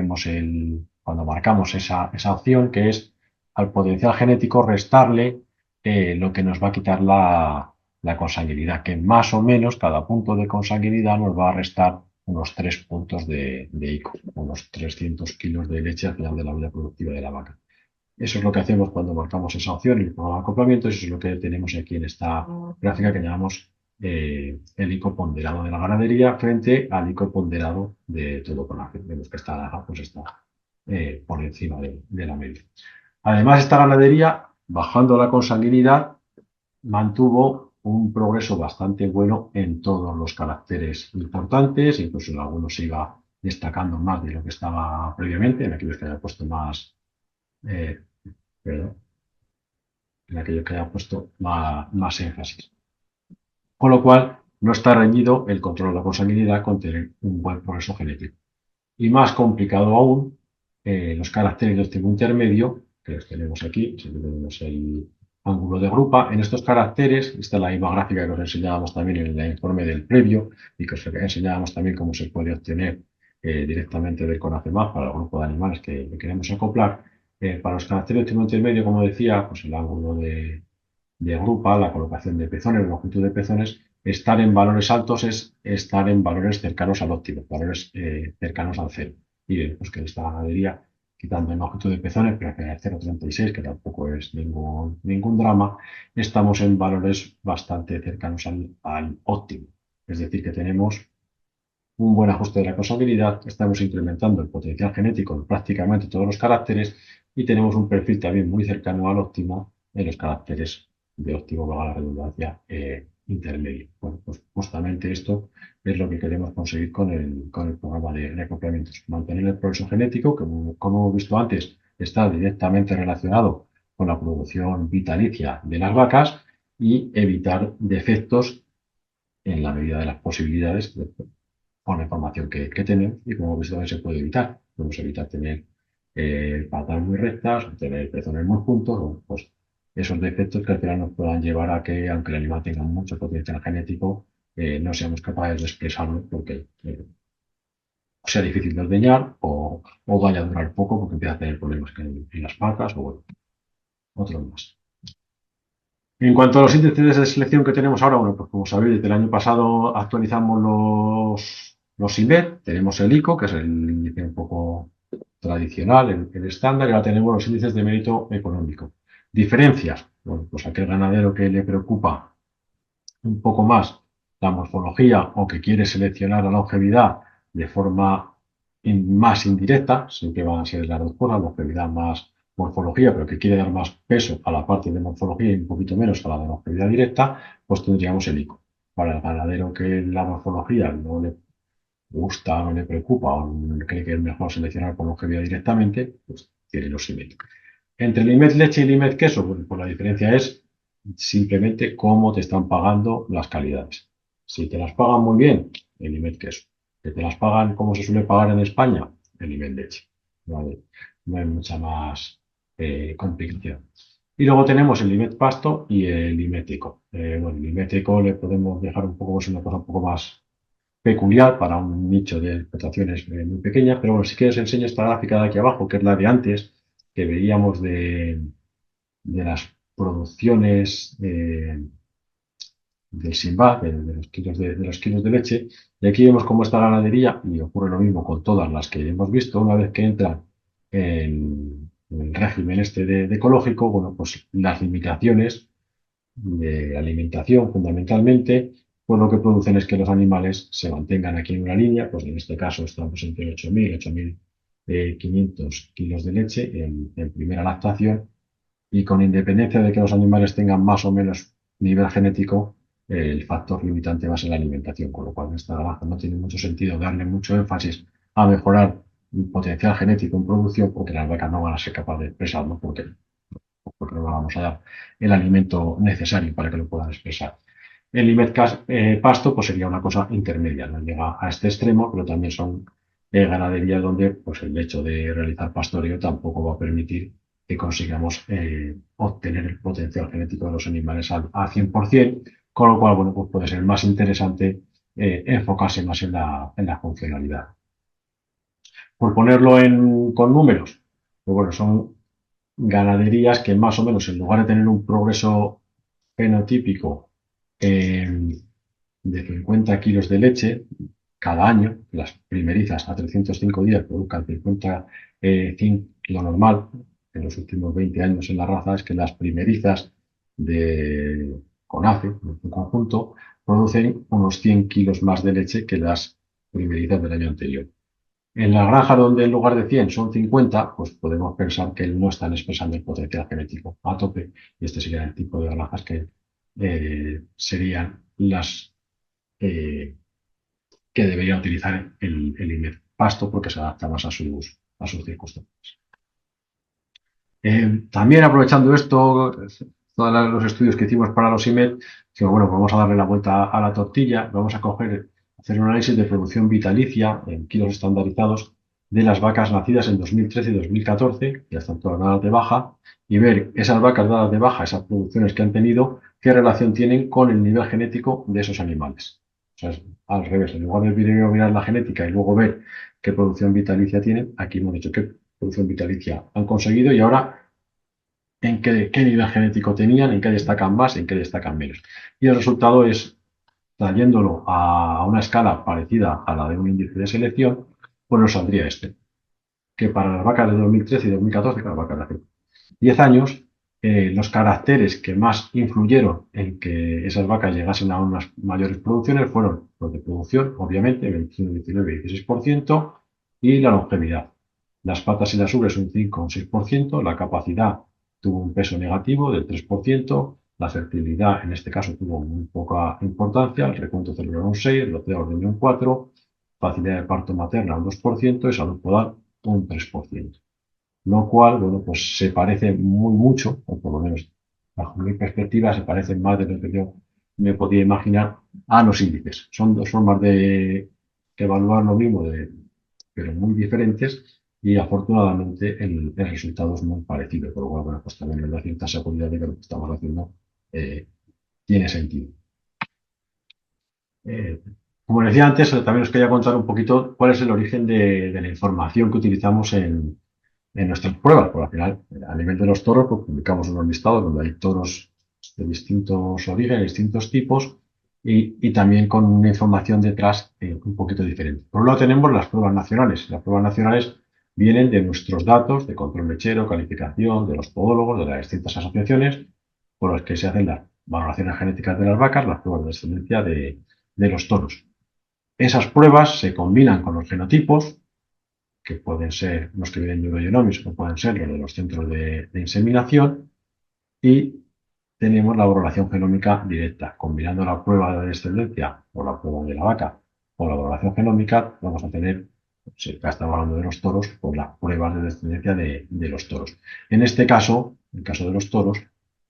cuando marcamos esa opción, que es al potencial genético restarle lo que nos va a quitar la consanguinidad, que más o menos cada punto de consanguinidad nos va a restar unos 3 puntos de ICO, unos 300 kilos de leche al final de la vida productiva de la vaca. Eso es lo que hacemos cuando marcamos esa opción, el programa de acoplamiento, y eso es lo que tenemos aquí en esta gráfica que llamamos el ICO ponderado de la ganadería frente al ICO ponderado de todo con la que vemos que está, pues está por encima de la media. Además, esta ganadería, bajando la consanguinidad, mantuvo un progreso bastante bueno en todos los caracteres importantes, incluso en algunos se iba destacando más de lo que estaba previamente, en aquellos que haya puesto más, eh, perdón, en aquellos que haya puesto más énfasis. Con lo cual, no está reñido el control de la consanguinidad con tener un buen progreso genético. Y más complicado aún, los caracteres de tipo intermedio, que los tenemos aquí, si tenemos el ángulo de grupa, en estos caracteres, esta es la misma gráfica que os enseñábamos también en el informe del previo y que os enseñábamos también cómo se puede obtener directamente del CONACEMAP para el grupo de animales que queremos acoplar. Para los caracteres de tipo intermedio, como decía, pues el ángulo de grupa, la colocación de pezones, la longitud de pezones, estar en valores altos es estar en valores cercanos al óptimo, valores cercanos al cero. Y vemos que en esta ganadería, quitando la longitud de pezones, pero que es 0,36, que tampoco es ningún drama, estamos en valores bastante cercanos al óptimo. Es decir, que tenemos un buen ajuste de la consanguinidad, estamos incrementando el potencial genético en prácticamente todos los caracteres y tenemos un perfil también muy cercano al óptimo en los caracteres de óptimo, valga la redundancia, intermedio. Bueno, pues justamente esto es lo que queremos conseguir con el programa de acoplamientos. Mantener el progreso genético, que como hemos visto antes, está directamente relacionado con la producción vitalicia de las vacas y evitar defectos en la medida de las posibilidades con la información que tenemos y como hemos visto también se puede evitar. Podemos evitar tener patas muy rectas, tener pezones muy juntos, o pues esos defectos que al final nos puedan llevar a que, aunque el animal tenga mucho potencial genético, no seamos capaces de expresarlo porque sea difícil de ordeñar o vaya a durar poco porque empieza a tener problemas en las patas o bueno, otros más. En cuanto a los índices de selección que tenemos ahora, bueno, pues como sabéis, desde el año pasado actualizamos los IMED, tenemos el ICO, que es el índice un poco tradicional, el estándar, y ahora tenemos los índices de mérito económico. Diferencias, bueno, pues aquel ganadero que le preocupa un poco más la morfología o que quiere seleccionar la longevidad de forma más indirecta, siempre van a ser las dos cosas, longevidad más morfología, pero que quiere dar más peso a la parte de morfología y un poquito menos a la de longevidad directa, pues tendríamos el ICO. Para el ganadero que la morfología no le gusta, no le preocupa o cree que es mejor seleccionar por longevidad directamente, pues tiene los IMED. Entre el IMED leche y el IMED queso, pues la diferencia es simplemente cómo te están pagando las calidades. Si te las pagan muy bien, el IMED queso. Que te las pagan como se suele pagar en España, el IMED leche. ¿Vale? No hay mucha más complicación. Y luego tenemos el IMED pasto y el IMED eco. Bueno, el IMED eco le podemos dejar un poco, es una cosa un poco más peculiar para un nicho de explotaciones muy pequeñas, pero bueno, si quieres enseño esta gráfica de aquí abajo, que es la de antes, que veíamos de las producciones del Sinbad, de los kilos de leche, y aquí vemos cómo está la ganadería, y ocurre lo mismo con todas las que hemos visto, una vez que entran en el régimen este de ecológico, bueno, pues las limitaciones de alimentación fundamentalmente, pues lo que producen es que los animales se mantengan aquí en una línea, pues en este caso estamos entre 8.000 kilos de leche en primera lactación, y con independencia de que los animales tengan más o menos nivel genético, el factor limitante va a ser la alimentación, con lo cual en esta granja no tiene mucho sentido darle mucho énfasis a mejorar el potencial genético en producción, porque las vacas no van a ser capaces de expresarlo, porque no le vamos a dar el alimento necesario para que lo puedan expresar. El IMED pasto pues sería una cosa intermedia, no llega a este extremo, pero también son ganaderías donde pues, el hecho de realizar pastoreo tampoco va a permitir que consigamos obtener el potencial genético de los animales al 100%, con lo cual bueno, pues puede ser más interesante enfocarse más en la funcionalidad. Por ponerlo con números, pues bueno, son ganaderías que más o menos en lugar de tener un progreso fenotípico de 50 kilos de leche cada año, las primerizas a 305 días produzcan 50, lo normal en los últimos 20 años en la raza es que las primerizas de CONACE, en su conjunto, producen unos 100 kilos más de leche que las primerizas del año anterior. En la granja donde en lugar de 100 son 50, pues podemos pensar que no están expresando el potencial genético a tope, y este sería el tipo de granjas que serían las que debería utilizar el IMED pasto porque se adapta más a sus circunstancias. También aprovechando esto, todos los estudios que hicimos para los IMED, que bueno, vamos a darle la vuelta a la tortilla, vamos a hacer un análisis de producción vitalicia en kilos estandarizados de las vacas nacidas en 2013 y 2014, que ya están todas dadas de baja, y ver esas vacas dadas de baja, esas producciones que han tenido, qué relación tienen con el nivel genético de esos animales. O sea, es al revés, en lugar de primero mirar la genética y luego ver qué producción vitalicia tienen, aquí hemos dicho qué producción vitalicia han conseguido y ahora en qué nivel genético tenían, en qué destacan más, en qué destacan menos. Y el resultado es, trayéndolo a una escala parecida a la de un índice de selección, pues nos saldría este, que para las vacas de 2013 y 2014, que las vacas de hace 10 años, los caracteres que más influyeron en que esas vacas llegasen a unas mayores producciones fueron los de producción, obviamente, 21, 19 y 16%, y la longevidad. Las patas y las ubres un 5 o un 6%, la capacidad tuvo un peso negativo del 3%, la fertilidad en este caso tuvo muy poca importancia, el recuento celular un 6, el loteo ordeño un 4, facilidad de parto materna un 2% y salud podal un 3%. Lo cual, bueno, pues se parece muy mucho, o por lo menos bajo mi perspectiva, se parecen más de lo que yo me podía imaginar a los índices. Son dos formas de evaluar lo mismo, pero muy diferentes, y afortunadamente el resultado es muy parecido, por lo cual, bueno, pues también nos da cierta seguridad de que lo que estamos haciendo tiene sentido. Eh, Como decía antes, también os quería contar un poquito cuál es el origen de la información que utilizamos en nuestras pruebas, porque al final, a nivel de los toros, pues publicamos unos listados donde hay toros de distintos orígenes, distintos tipos, y también con una información detrás un poquito diferente. Por un lado tenemos las pruebas nacionales. Las pruebas nacionales vienen de nuestros datos de control lechero, calificación, de los podólogos, de las distintas asociaciones por las que se hacen las valoraciones genéticas de las vacas, las pruebas de descendencia de los toros. Esas pruebas se combinan con los genotipos, que pueden ser los que vienen de Eurogenomics o pueden ser los de los centros de inseminación, y tenemos la valoración genómica directa. Combinando la prueba de descendencia o la prueba de la vaca o la valoración genómica, vamos a tener, si acá estamos hablando de los toros, pues las pruebas de descendencia de los toros. En este caso, en el caso de los toros,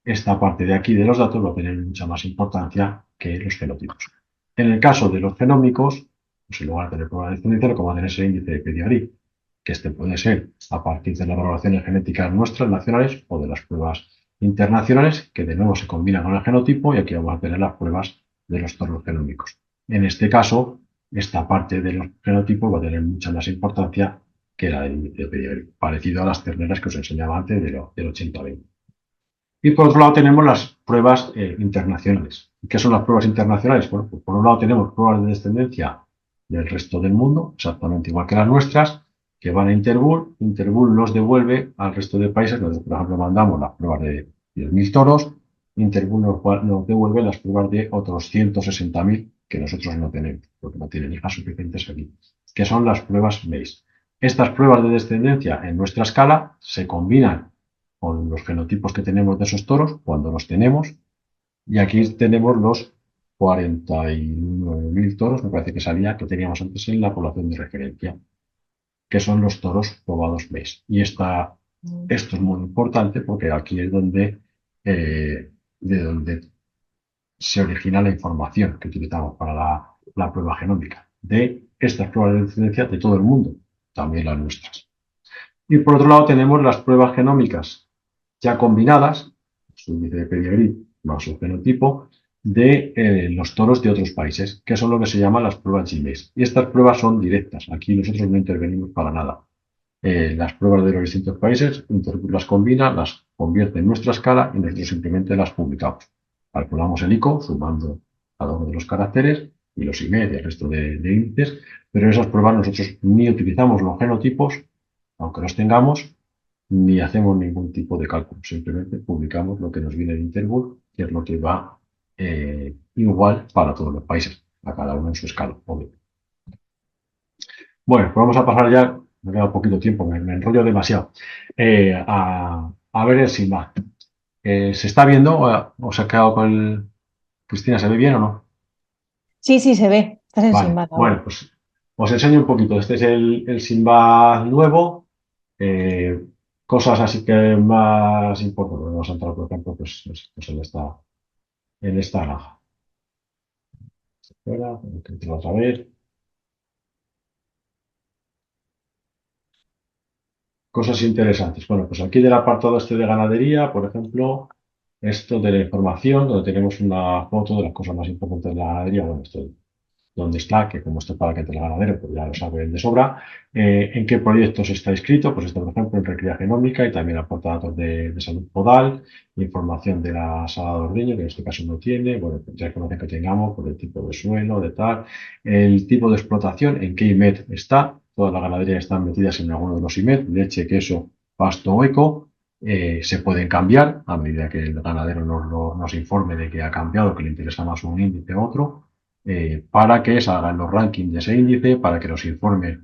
esta parte de aquí de los datos va a tener mucha más importancia que los genotipos. En el caso de los genómicos, pues en lugar de tener prueba de descendencia, lo que va a tener es el índice de Pedigree, que este puede ser a partir de las valoraciones genéticas nuestras nacionales o de las pruebas internacionales, que de nuevo se combinan con el genotipo, y aquí vamos a tener las pruebas de los toros genómicos. En este caso, esta parte de los genotipos va a tener mucha más importancia que la del índice de pedigrí, parecido a las terneras que os enseñaba antes del 80-20. Y por otro lado tenemos las pruebas internacionales. ¿Qué son las pruebas internacionales? Bueno, pues por un lado tenemos pruebas de descendencia del resto del mundo, exactamente igual que las nuestras, que van a Interbull. Interbull los devuelve al resto de países. Nosotros, por ejemplo, mandamos las pruebas de 10.000 toros. Interbull nos devuelve las pruebas de otros 160.000 que nosotros no tenemos, porque no tienen hijas suficientes aquí, que son las pruebas MACE. Estas pruebas de descendencia en nuestra escala se combinan con los genotipos que tenemos de esos toros, cuando los tenemos, y aquí tenemos los 49.000 toros, me parece que salía, que teníamos antes en la población de referencia, que son los toros probados mes. Y esto es muy importante porque aquí es de donde se origina la información que utilizamos para la prueba genómica, de estas pruebas de descendencia de todo el mundo, también las nuestras. Y por otro lado tenemos las pruebas genómicas ya combinadas, su índice de pedigrí más su fenotipo, de los toros de otros países, que son lo que se llaman las pruebas GMES. Y estas pruebas son directas, aquí nosotros no intervenimos para nada. Las pruebas de los distintos países, Interpol las combina, las convierte en nuestra escala y nosotros simplemente las publicamos. Calculamos el ICO sumando cada uno de los caracteres y los IME y el resto de índices, pero en esas pruebas nosotros ni utilizamos los genotipos, aunque los tengamos, ni hacemos ningún tipo de cálculo. Simplemente publicamos lo que nos viene de Interpol, que es lo que va igual para todos los países, a cada uno en su escala, obvio. Bueno, pues vamos a pasar ya, me queda poquito tiempo, me enrollo demasiado, a ver el Sinbad. ¿Se está viendo o se ha quedado con el... Cristina, ¿se ve bien o no? Sí, sí, se ve. Estás en Vale, Sinbad bueno, ahora. pues os enseño un poquito. Este es el Sinbad nuevo. Eh, Cosas así que más importantes. Vamos a entrar, por ejemplo, pues en esta granja. Espera, que entro otra vez. Cosas interesantes. Bueno, pues aquí del apartado este de ganadería, por ejemplo, esto de la información, donde tenemos una foto de las cosas más importantes de la ganadería. Bueno, esto donde está, que como esto es para que el ganadero, pues ya lo saben de sobra. ¿En qué proyectos está inscrito? Pues está, por ejemplo, en Recría Genómica y también aporta datos de salud podal, información de la sala de ordeño, que en este caso no tiene, bueno, pues ya información que tengamos por el tipo de suelo, de tal, el tipo de explotación, en qué IMET está, todas las ganaderías están metidas en alguno de los IMET, leche, queso, pasto o eco. Se pueden cambiar a medida que el ganadero nos informe de que ha cambiado, que le interesa más un índice u otro, para que salgan los rankings de ese índice, para que los informes,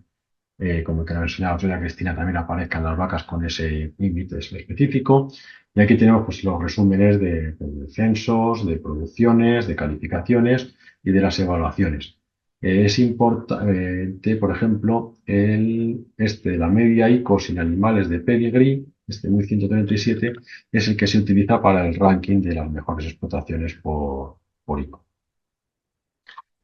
como el que nos enseñaba ya Cristina, también aparezcan las vacas con ese índice específico. Y aquí tenemos pues, los resúmenes de censos, de producciones, de calificaciones y de las evaluaciones. Es importante, por ejemplo, la media ICO sin animales de pedigree, este 1137, es el que se utiliza para el ranking de las mejores explotaciones por ICO.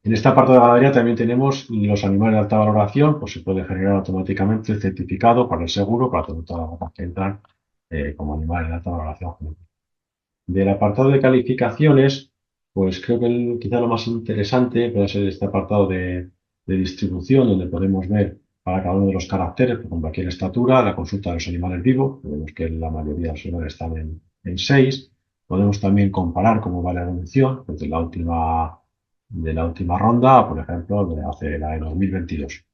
En esta parte de la ganadería también tenemos los animales de alta valoración, pues se puede generar automáticamente el certificado para el seguro, para todas las vacas que entran como animales de alta valoración. Del apartado de calificaciones, pues creo que quizá lo más interesante puede ser este apartado de distribución, donde podemos ver para cada uno de los caracteres, por ejemplo, aquí en estatura, la consulta de los animales vivos, vemos que la mayoría de los animales están en 6. Podemos también comparar cómo va la evolución desde de la última ronda, por ejemplo, hace la de 2022.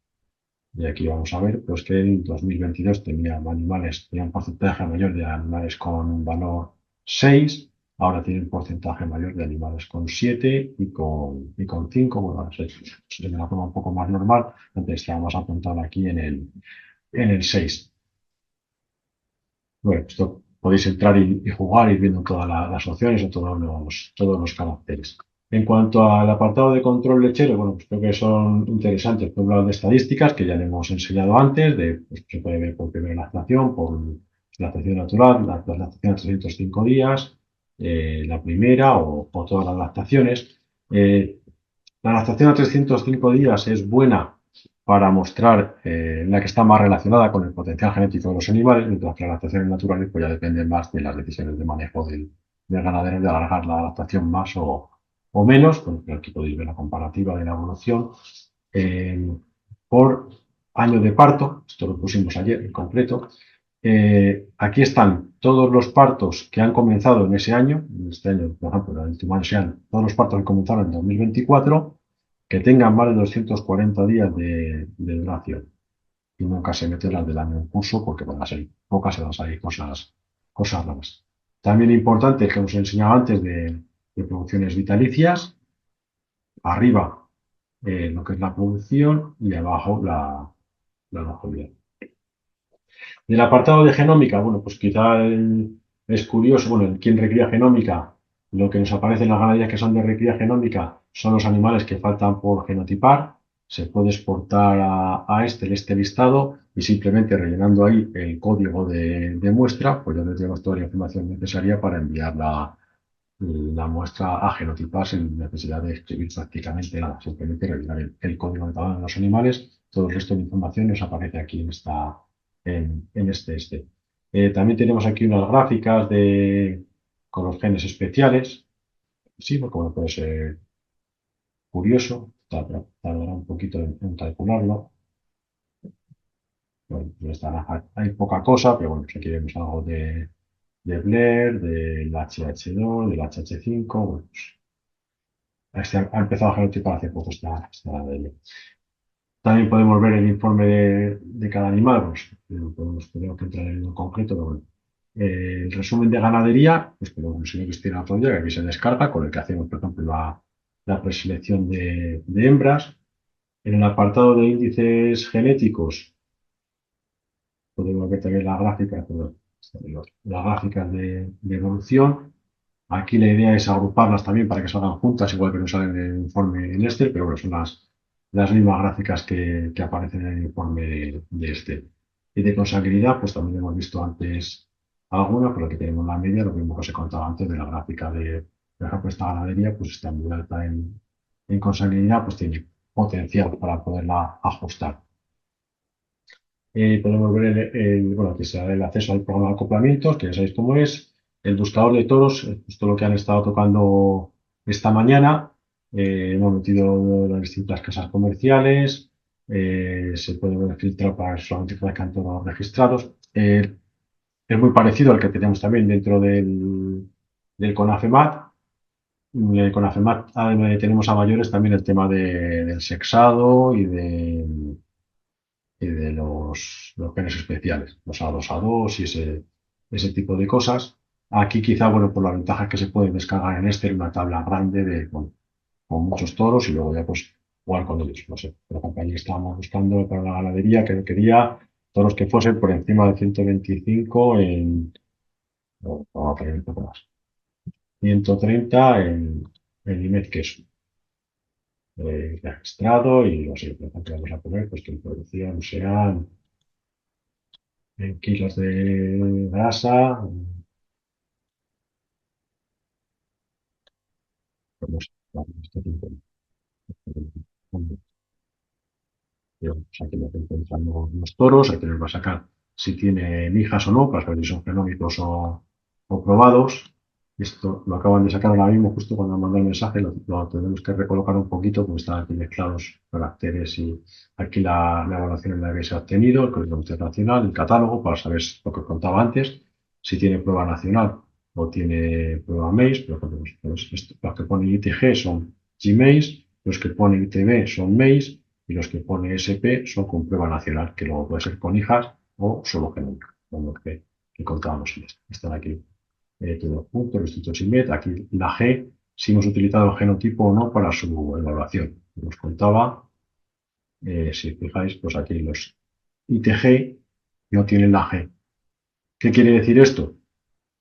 Y aquí vamos a ver pues, que en 2022 tenía un porcentaje mayor de animales con valor 6, ahora tiene un porcentaje mayor de animales con 7 y con 5. Bueno, es de una forma un poco más normal, antes estábamos apuntando aquí en el 6. Bueno, esto podéis entrar y jugar ir viendo todas las opciones o todos los caracteres. En cuanto al apartado de control lechero, bueno, pues creo que son interesantes por un lado de estadísticas, que ya le hemos enseñado antes, pues, se puede ver por primera lactación, por lactación natural, la lactación a 305 días, la primera o todas las lactaciones. La lactación a 305 días es buena para mostrar la que está más relacionada con el potencial genético de los animales, mientras que las adaptaciones naturales pues ya dependen más de las decisiones de manejo del ganadero de alargar la adaptación más o menos. Aquí podéis ver la comparativa de la evolución por año de parto, esto lo pusimos ayer en concreto. Aquí están todos los partos que han comenzado en ese año, en este año, por ejemplo, el último año sean todos los partos que comenzaron en 2024, que tengan más de 240 días de duración. Y nunca se meten las del año en curso porque van a ser pocas, se van a salir cosas raras. También importante que os he enseñado antes de producciones vitalicias, arriba lo que es la producción y abajo la longevidad. Del apartado de genómica, bueno, pues quizá es curioso, bueno, en quien recría genómica, lo que nos aparece en las ganaderías que son de recría genómica son los animales que faltan por genotipar. Se puede exportar a este listado y simplemente rellenando ahí el código de muestra, pues ya tenemos toda la información necesaria para enviar la muestra a genotipar sin necesidad de escribir prácticamente nada, simplemente rellenar el código de cada uno de los animales. Todo el resto de información nos aparece aquí en este. También tenemos aquí unas gráficas con los genes especiales. Sí, porque bueno, puede ser curioso, tardará un poquito en calcularlo. Bueno, pues hay poca cosa, pero bueno, pues aquí vemos algo de Blair, del HH2, del HH5. Bueno, pues, ha empezado a genotipar hace poco esta ganadería. También podemos ver el informe de cada animal, pues, tenemos que entrar en lo concreto, pero bueno. El resumen de ganadería, pues que lo enseñé Cristina otro día, que aquí se descarga, con el que hacemos, por ejemplo, la preselección de hembras. En el apartado de índices genéticos, podemos ver también las gráficas de evolución. Aquí la idea es agruparlas también para que salgan juntas, igual que nos salen en el informe en Excel, pero bueno, son las mismas gráficas que aparecen en el informe de Excel. Y de consanguinidad, pues también hemos visto antes alguna, pero aquí tenemos la media, lo mismo que os he contado antes de la gráfica por ejemplo, esta ganadería, pues está muy alta en consanguinidad, pues tiene potencial para poderla ajustar. Podemos ver bueno, aquí se da el acceso al programa de acoplamientos, que ya sabéis cómo es. El buscador de toros, justo lo que han estado tocando esta mañana. Hemos metido las distintas casas comerciales. Se puede ver filtrar para solamente que aparezcan toros registrados. Es muy parecido al que tenemos también dentro del CONAFEMAT. En el CONAFEMAT tenemos a mayores también el tema del sexado y de los genes especiales, los A2A2 y ese tipo de cosas. Aquí quizá, bueno, por la ventaja que se puede descargar en una tabla grande con muchos toros y luego ya pues jugar con ellos. No sé, por ejemplo, allí estábamos buscando para la ganadería que quería toros que fuesen por encima de 125 vamos a poner un poco más, 130 en IMED queso. Registrado y no sé, por ejemplo, vamos a poner pues que en producción sean en kilos de grasa, pues no sé, vale, este tipo pues aquí lo que encontramos los toros, aquí nos va a sacar si tiene mijas o no, para saber si son genómicos o probados. Esto lo acaban de sacar ahora mismo, justo cuando mandé el mensaje, lo tenemos que recolocar un poquito, porque están aquí mezclados caracteres y aquí la evaluación en la que se ha obtenido, el código internacional, el catálogo, para saber lo que os contaba antes, si tiene prueba nacional o tiene prueba MACE, por ejemplo, los que ponen ITG son GMACE, los que ponen ITB son MACE, y los que pone SP son con prueba nacional, que luego puede ser con hijas o solo genómica, como que contábamos antes. Están aquí todos juntos, los distintos IMED. Aquí la G, si hemos utilizado el genotipo o no para su evaluación. Nos contaba, si fijáis, pues aquí los ITG no tienen la G. ¿Qué quiere decir esto?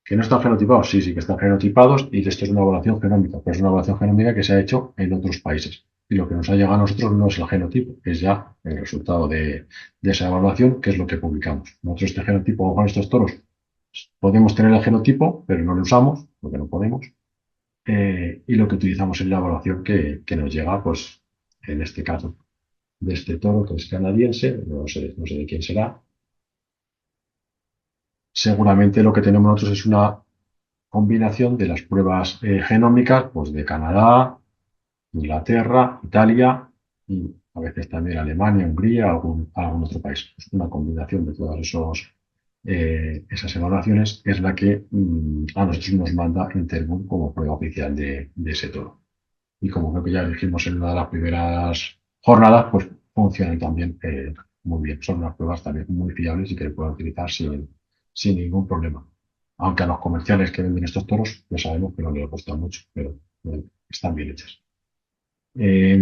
¿Que no están genotipados? Sí, sí que están genotipados y esto es una evaluación genómica, pero es una evaluación genómica que se ha hecho en otros países. Y lo que nos ha llegado a nosotros no es el genotipo, es ya el resultado de esa evaluación, que es lo que publicamos. Nosotros este genotipo con estos toros podemos tener el genotipo, pero no lo usamos, porque no podemos. Y lo que utilizamos es la evaluación que nos llega, pues, en este caso, de este toro que es canadiense, no sé de quién será. Seguramente lo que tenemos nosotros es una combinación de las pruebas genómicas pues de Canadá, Inglaterra, Italia y a veces también Alemania, Hungría, algún otro país. Pues una combinación de todas esas evaluaciones es la que a nosotros nos manda Interbum como prueba oficial de ese toro. Y como creo que ya dijimos en una de las primeras jornadas, pues funcionan también muy bien. Son unas pruebas también muy fiables y que pueden utilizar sin ningún problema. Aunque a los comerciales que venden estos toros, ya sabemos que no les gusta mucho, pero están bien hechas. Eh,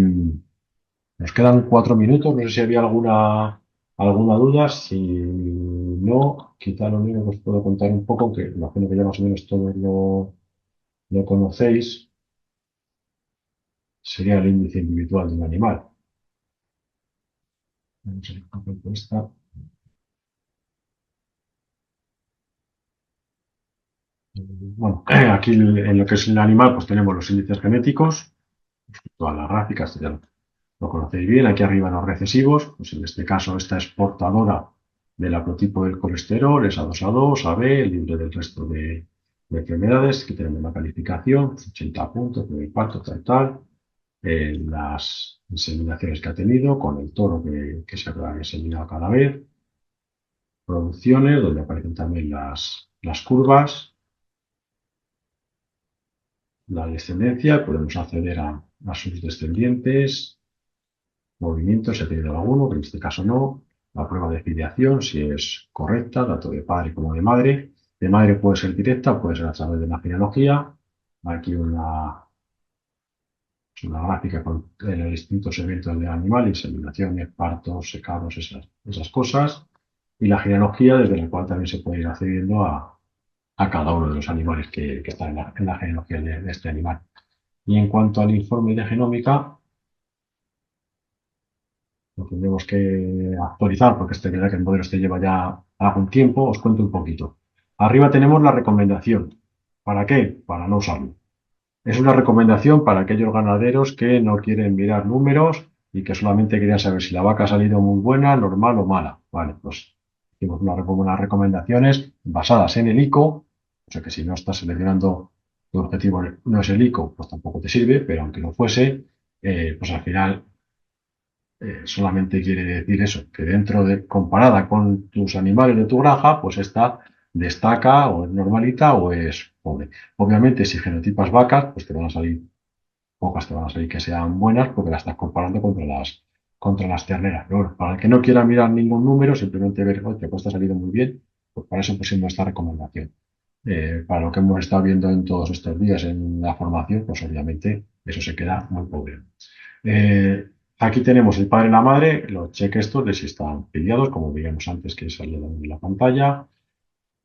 Nos quedan 4 minutos. No sé si había alguna duda. Si no, quizá lo único que os puedo contar un poco, que imagino que ya más o menos todos lo conocéis, sería el índice individual de un animal. Vamos a ver cuánto está. Bueno, aquí en lo que es el animal, pues tenemos los índices genéticos, todas las gráficas, ya lo conocéis bien. Aquí arriba los recesivos, pues en este caso esta es portadora del haplotipo del colesterol, es A2A2, AB, libre del resto de enfermedades. Aquí tenemos la calificación, 80 puntos, de parto, tal. Las inseminaciones que ha tenido, con el toro que se habrá inseminado cada vez. Producciones, donde aparecen también las curvas. La descendencia, podemos acceder a sus descendientes, movimientos, si ha tenido alguno, que en este caso no, la prueba de filiación, si es correcta, tanto de padre como de madre. De madre puede ser directa, puede ser a través de la genealogía. Aquí una gráfica con los distintos eventos del animal, inseminaciones, partos, secados, esas cosas. Y la genealogía, desde la cual también se puede ir accediendo a cada uno de los animales que están en la genealogía de este animal. Y en cuanto al informe de genómica, lo tendremos que actualizar porque este verdad que el modelo este lleva ya algún tiempo. Os cuento un poquito. Arriba tenemos la recomendación. ¿Para qué? Para no usarlo. Es una recomendación para aquellos ganaderos que no quieren mirar números y que solamente querían saber si la vaca ha salido muy buena, normal o mala. Vale, pues hicimos unas recomendaciones basadas en el ICO, o sea que si no estás seleccionando tu objetivo no es el ICO, pues tampoco te sirve, pero aunque lo fuese, pues al final solamente quiere decir eso, que comparada con tus animales de tu granja, pues esta destaca o es normalita o es pobre. Obviamente, si genotipas vacas, pues pocas te van a salir que sean buenas porque las estás comparando contra las terneras. Pero bueno, para el que no quiera mirar ningún número, simplemente ver, oye, pues te ha salido muy bien, pues para eso pusimos esta recomendación. Para lo que hemos estado viendo en todos estos días en la formación, pues obviamente eso se queda muy pobre. Aquí tenemos el padre y la madre, los cheques estos de si están peleados, como veíamos antes que salía en la pantalla.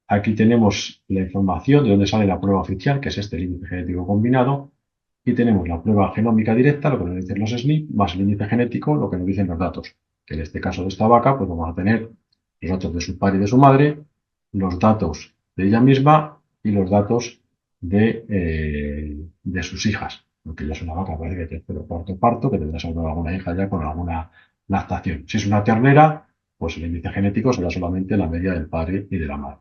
Aquí tenemos la información de dónde sale la prueba oficial, que es este el índice genético combinado. Y tenemos la prueba genómica directa, lo que nos dicen los SNP, más el índice genético, lo que nos dicen los datos. Que en este caso de esta vaca, pues vamos a tener los datos de su padre y de su madre, los datos de ella misma y los datos de sus hijas. Porque ya es una vaca, parece que tercero, cuarto parto, que tendrá seguro alguna hija ya con alguna lactación. Si es una ternera, pues el índice genético será solamente la media del padre y de la madre.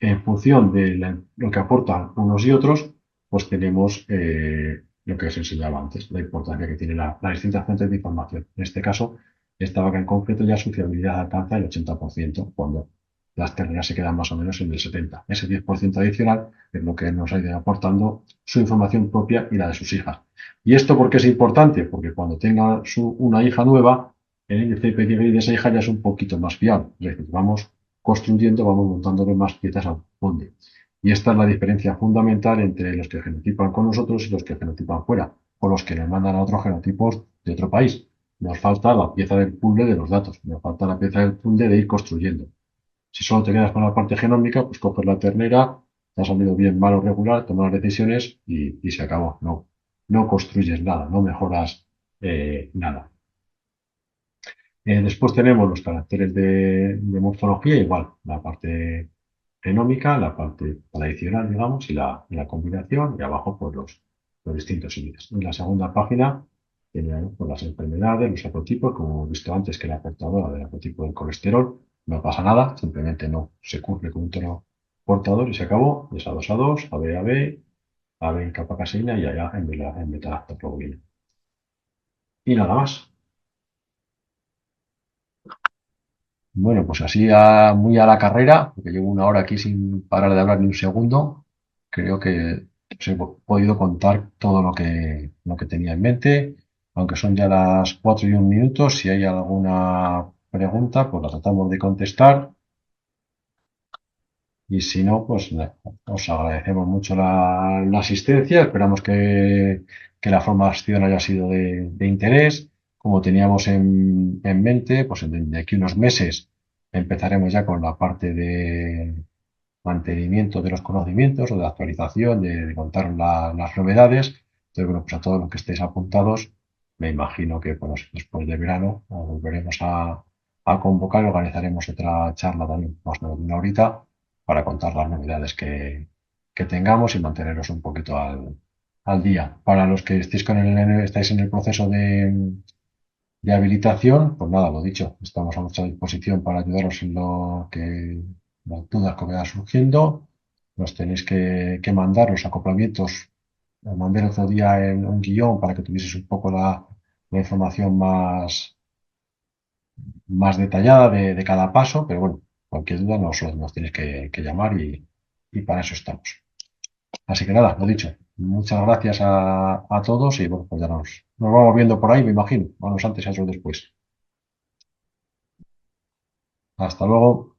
En función de lo que aportan unos y otros, pues tenemos lo que os enseñaba antes, la importancia que tiene las distintas fuentes de información. En este caso, esta vaca en concreto ya su fiabilidad alcanza el 80%, cuando las terneras se quedan más o menos en el 70%. Ese 10% adicional es lo que nos ha ido aportando su información propia y la de sus hijas. ¿Y esto por qué es importante? Porque cuando tenga una hija nueva, el índice de pedigrí de esa hija ya es un poquito más fiable. Es decir, vamos construyendo, vamos montándole más piezas al puzzle. Y esta es la diferencia fundamental entre los que genotipan con nosotros y los que genotipan fuera, o los que nos mandan a otros genotipos de otro país. Nos falta la pieza del puzzle de los datos, nos falta la pieza del puzzle de ir construyendo. Si solo te quedas con la parte genómica, pues coges la ternera, te ha salido bien, mal o regular, tomas las decisiones y se acabó. No construyes nada, no mejoras nada. Después tenemos los caracteres de morfología, igual, la parte genómica, la parte tradicional, digamos, y la combinación, y abajo pues los distintos índices. En la segunda página tenemos pues, las enfermedades, los hapotipos, como hemos visto antes que la portadora del hapotipo del colesterol, no pasa nada, simplemente no se cumple con un tono portador y se acabó, es A2A2, AB, AB en capa caseína y allá en beta-lactoglobulina. Y nada más. Bueno, pues así muy a la carrera, porque llevo una hora aquí sin parar de hablar ni un segundo, creo que os he podido contar todo lo que tenía en mente, aunque son ya las 4:01. Si hay alguna pregunta, pues la tratamos de contestar. Y si no, pues os agradecemos mucho la asistencia. Esperamos que la formación haya sido de interés. Como teníamos en mente, pues de aquí unos meses empezaremos ya con la parte de mantenimiento de los conocimientos o de actualización, de contar las novedades. Entonces, bueno, pues a todos los que estéis apuntados, me imagino que bueno, después de verano volveremos a convocar y organizaremos otra charla también, más o menos de una horita, para contar las novedades que tengamos y manteneros un poquito al día. Para los que estáis en el proceso de habilitación, pues nada, lo dicho, estamos a vuestra disposición para ayudaros en las dudas que vayan surgiendo. Nos tenéis que mandar los acoplamientos. Os mandé el otro día en un guión para que tuvieseis un poco la información más detallada de cada paso, pero bueno, cualquier duda nos tenéis que llamar y para eso estamos. Así que nada, lo dicho, muchas gracias a todos y bueno, pues ya nos vamos viendo por ahí, me imagino, unos antes y otros después. Hasta luego.